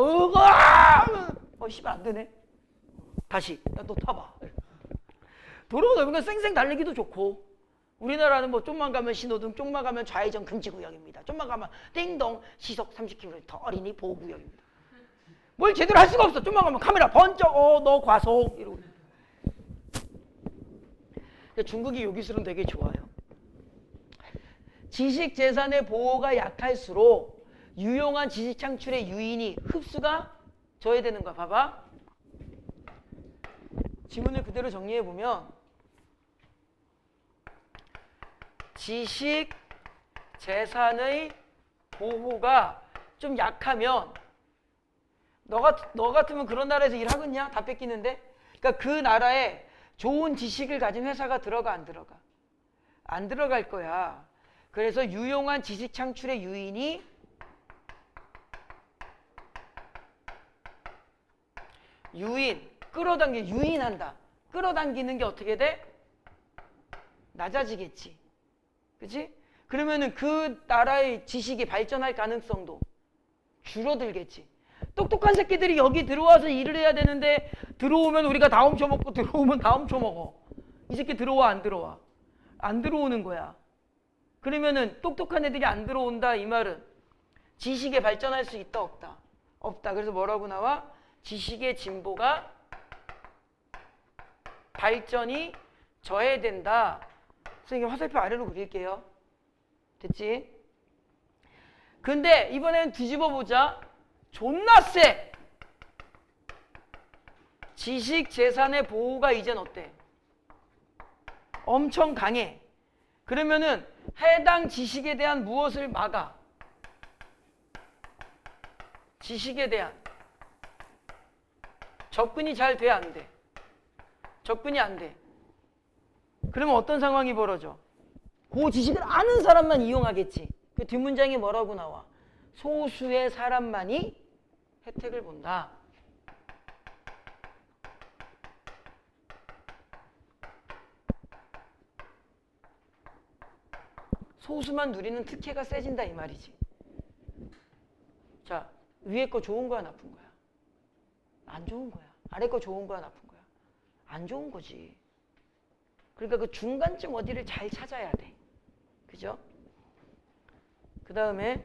[SPEAKER 1] 씨발 안 되네. 다시 야, 너 타봐. 도로가 넓으니까 쌩쌩 달리기도 좋고. 우리나라는 뭐 좀만 가면 신호등, 좀만 가면 좌회전 금지구역입니다. 좀만 가면 띵동 시속 30km 어린이 보호구역입니다. 뭘 제대로 할 수가 없어. 좀만 가면 카메라 번쩍 너 과속 이러고. 중국이 요 기술은 되게 좋아요. 지식 재산의 보호가 약할수록 유용한 지식 창출의 유인이 흡수가 저해되는 거야. 봐봐. 지문을 그대로 정리해 보면 지식 재산의 보호가 좀 약하면 너 같으면 그런 나라에서 일하겠냐? 다 뺏기는데. 그러니까 그 나라에 좋은 지식을 가진 회사가 들어가 안 들어가? 안 들어갈 거야. 그래서 유용한 지식 창출의 유인이 유인한다. 끌어당기는 게 어떻게 돼? 낮아지겠지. 그치? 그러면은 그 나라의 지식이 발전할 가능성도 줄어들겠지. 똑똑한 새끼들이 여기 들어와서 일을 해야 되는데 들어오면 우리가 다 훔쳐먹고 들어오면 다 훔쳐먹어. 이 새끼 들어와 안 들어와? 안 들어오는 거야. 그러면은 똑똑한 애들이 안 들어온다 이 말은 지식에 발전할 수 있다 없다? 없다. 그래서 뭐라고 나와? 지식의 진보가 발전이 저해된다. 선생님 화살표 아래로 그릴게요. 됐지? 근데 이번엔 뒤집어 보자. 존나 세. 지식 재산의 보호가 이젠 어때? 엄청 강해. 그러면은 해당 지식에 대한 무엇을 막아? 지식에 대한 접근이 잘 돼 안 돼? 접근이 안 돼. 그러면 어떤 상황이 벌어져? 그 지식을 아는 사람만 이용하겠지. 그 뒷문장이 뭐라고 나와? 소수의 사람만이 혜택을 본다. 소수만 누리는 특혜가 세진다 이 말이지. 자, 위에 거 좋은 거야 나쁜 거야? 안 좋은 거야. 아래 거 좋은 거야 나쁜 거야? 안 좋은 거지. 그러니까 그 중간쯤 어디를 잘 찾아야 돼. 그죠? 그 다음에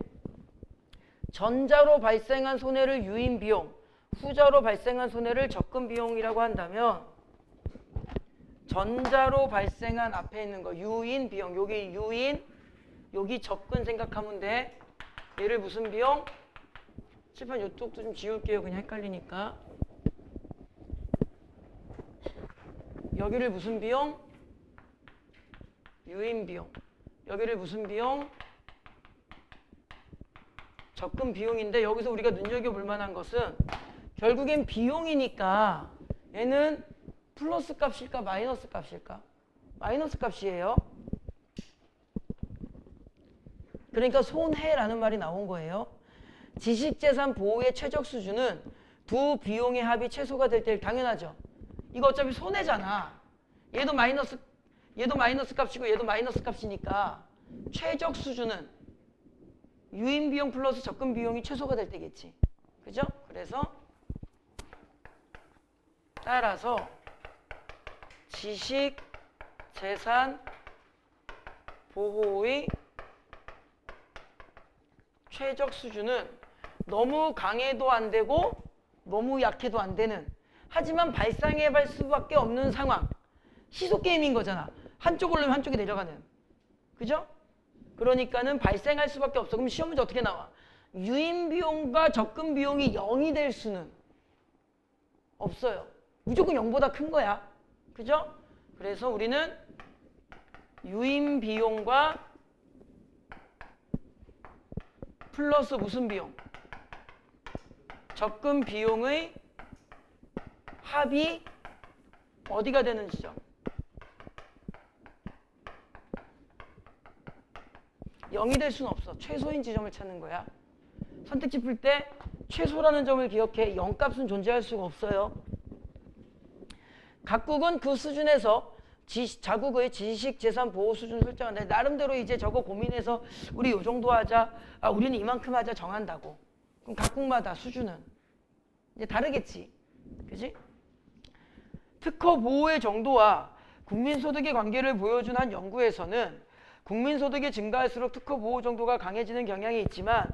[SPEAKER 1] 전자로 발생한 손해를 유인 비용, 후자로 발생한 손해를 적금 비용이라고 한다면 전자로 발생한 앞에 있는 거 유인 비용, 여기 유인, 여기 접근 생각하면 돼. 얘를 무슨 비용? 칠판 이쪽도 좀 지울게요. 그냥 헷갈리니까. 여기를 무슨 비용? 유인 비용. 여기를 무슨 비용? 접근 비용인데 여기서 우리가 눈여겨볼 만한 것은 결국엔 비용이니까 얘는 플러스 값일까 마이너스 값일까? 마이너스 값이에요. 그러니까 손해라는 말이 나온 거예요. 지식재산 보호의 최적 수준은 두 비용의 합이 최소가 될 때 당연하죠. 이거 어차피 손해잖아. 얘도 마이너스 값이고 얘도 마이너스 값이니까 최적 수준은 유인 비용 플러스 접근 비용이 최소가 될 때겠지. 그죠? 그래서 따라서 지식재산 보호의 최적 수준은 너무 강해도 안 되고 너무 약해도 안 되는, 하지만 발생해 볼 수밖에 없는 상황. 시소 게임인 거잖아. 한쪽 오르면 한쪽이 내려가는. 그죠? 그러니까는 발생할 수밖에 없어. 그럼 시험 문제 어떻게 나와? 유인 비용과 접근 비용이 0이 될 수는 없어요. 무조건 0보다 큰 거야. 그죠? 그래서 우리는 유인 비용과 플러스 무슨 비용? 접근 비용의 합이 어디가 되는 지점? 0이 될 수는 없어. 최소인 지점을 찾는 거야. 선택지 풀 때 최소라는 점을 기억해. 0값은 존재할 수가 없어요. 각국은 그 수준에서 자국의 지식재산 보호 수준을 설정한다. 나름대로 이제 저거 고민해서 우리 요 정도 하자, 우리는 이만큼 하자 정한다고. 그럼 각국마다 수준은 이제 다르겠지. 그지? 특허 보호의 정도와 국민소득의 관계를 보여준 한 연구에서는 국민소득이 증가할수록 특허 보호 정도가 강해지는 경향이 있지만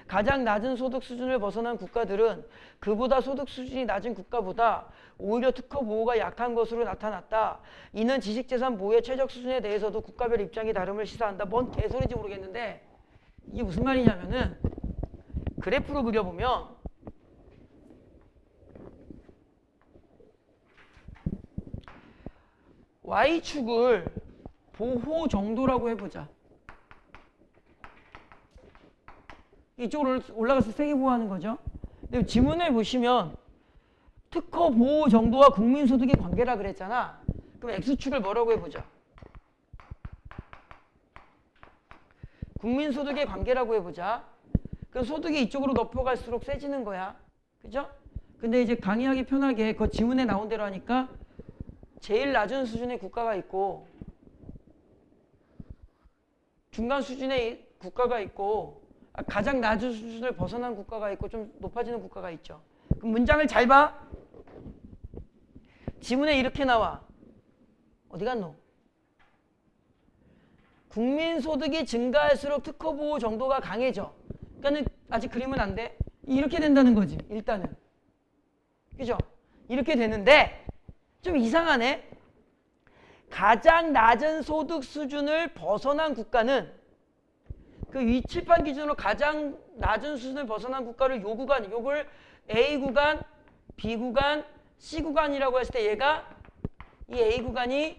[SPEAKER 1] 가장 낮은 소득 수준을 벗어난 국가들은 그보다 소득 수준이 낮은 국가보다 오히려 특허 보호가 약한 것으로 나타났다. 이는 지식재산 보호의 최적 수준에 대해서도 국가별 입장이 다름을 시사한다. 뭔 개소리인지 모르겠는데 이게 무슨 말이냐면은 그래프로 그려보면 Y축을 보호 정도라고 해보자. 이쪽으로 올라가서 세게 보호하는 거죠. 근데 지문을 보시면 특허 보호 정도와 국민소득의 관계라 그랬잖아. 그럼 X축을 뭐라고 해보자. 국민소득의 관계라고 해보자. 그럼 소득이 이쪽으로 높여갈수록 세지는 거야. 그죠? 근데 이제 강의하기 편하게 그 지문에 나온 대로 하니까 제일 낮은 수준의 국가가 있고 중간 수준의 국가가 있고 가장 낮은 수준을 벗어난 국가가 있고 좀 높아지는 국가가 있죠. 그럼 문장을 잘 봐. 지문에 이렇게 나와. 어디 갔노? 국민소득이 증가할수록 특허보호 정도가 강해져. 그러니까는 아직 그리면 안 돼. 이렇게 된다는 거지. 일단은. 그죠? 이렇게 되는데 좀 이상하네. 가장 낮은 소득 수준을 벗어난 국가는 그 위칠판 기준으로 가장 낮은 수준을 벗어난 국가를 요 구간, 요걸 A 구간, B 구간, C 구간이라고 했을 때 얘가 이 A 구간이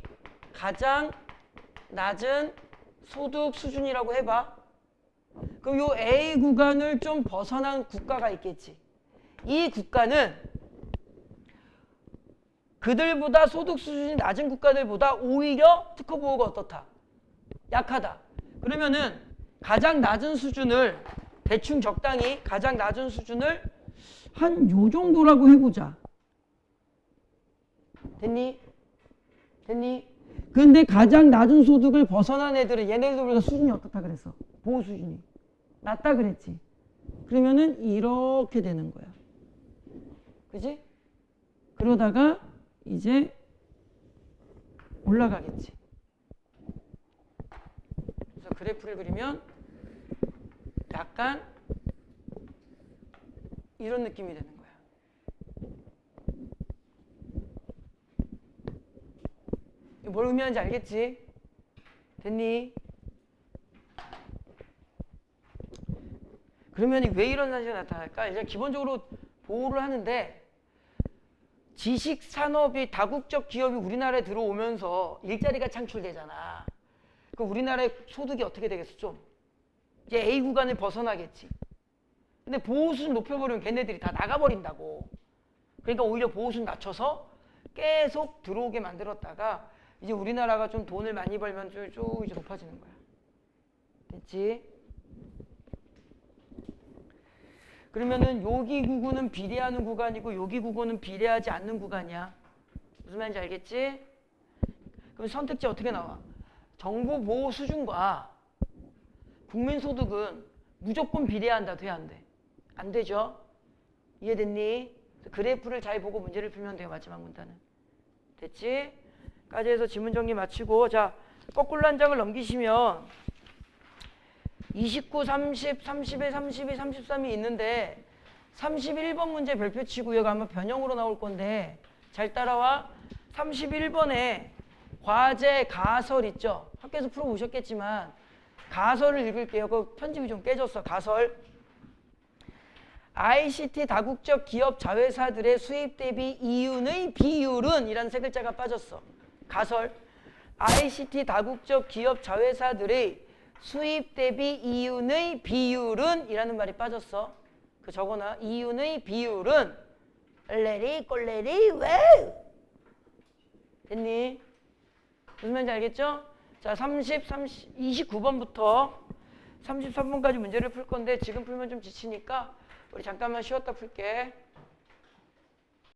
[SPEAKER 1] 가장 낮은 소득 수준이라고 해봐. 그럼 요 A 구간을 좀 벗어난 국가가 있겠지. 이 국가는 그들보다 소득 수준이 낮은 국가들보다 오히려 특허 보호가 어떻다? 약하다. 그러면은 가장 낮은 수준을 대충 적당히 가장 낮은 수준을 한 요 정도라고 해보자. 됐니? 됐니? 근데 가장 낮은 소득을 벗어난 애들은 얘네들보다 수준이 어떻다 그랬어? 보호 수준이 낮다 그랬지. 그러면은 이렇게 되는 거야. 그지? 그러다가 이제 올라가겠지. 그래서 그래프를 그리면 약간 이런 느낌이 되는 거야. 이거 뭘 의미하는지 알겠지? 됐니? 그러면 왜 이런 현상이 나타날까? 이제 기본적으로 보호를 하는데 지식 산업이 다국적 기업이 우리나라에 들어오면서 일자리가 창출되잖아. 그 우리나라의 소득이 어떻게 되겠어? 좀 이제 A 구간을 벗어나겠지. 근데 보호수준 높여버리면 걔네들이 다 나가버린다고. 그러니까 오히려 보호수준 낮춰서 계속 들어오게 만들었다가 이제 우리나라가 좀 돈을 많이 벌면 쭉 이제 높아지는 거야. 됐지? 그러면은 여기 구구는 비례하는 구간이고 여기 구구는 비례하지 않는 구간이야. 무슨 말인지 알겠지? 그럼 선택지 어떻게 나와? 정부 보호 수준과 국민소득은 무조건 비례한다. 돼? 안 돼? 안 되죠? 이해됐니? 그래프를 잘 보고 문제를 풀면 돼요. 마지막 문단은. 됐지? 까지 해서 지문 정리 마치고 자 거꾸로 한 장을 넘기시면 29, 30, 31, 32, 33이 있는데 31번 문제 별표 치고 여기 아마 변형으로 나올 건데 잘 따라와. 31번에 과제 가설 있죠? 학교에서 풀어보셨겠지만 가설을 읽을게요. 그 편집이 좀 깨졌어. 가설. ICT 다국적 기업 자회사들의 수입 대비 이윤의 비율은 이라는 세 글자가 빠졌어. 가설. ICT 다국적 기업 자회사들의 수입 대비 이윤의 비율은 이라는 말이 빠졌어. 그 적어놔. 이윤의 비율은 꼴레리 꼴레리 왜 됐니? 무슨 말인지 알겠죠? 자 29번부터 33번까지 문제를 풀 건데 지금 풀면 좀 지치니까 우리 잠깐만 쉬었다 풀게.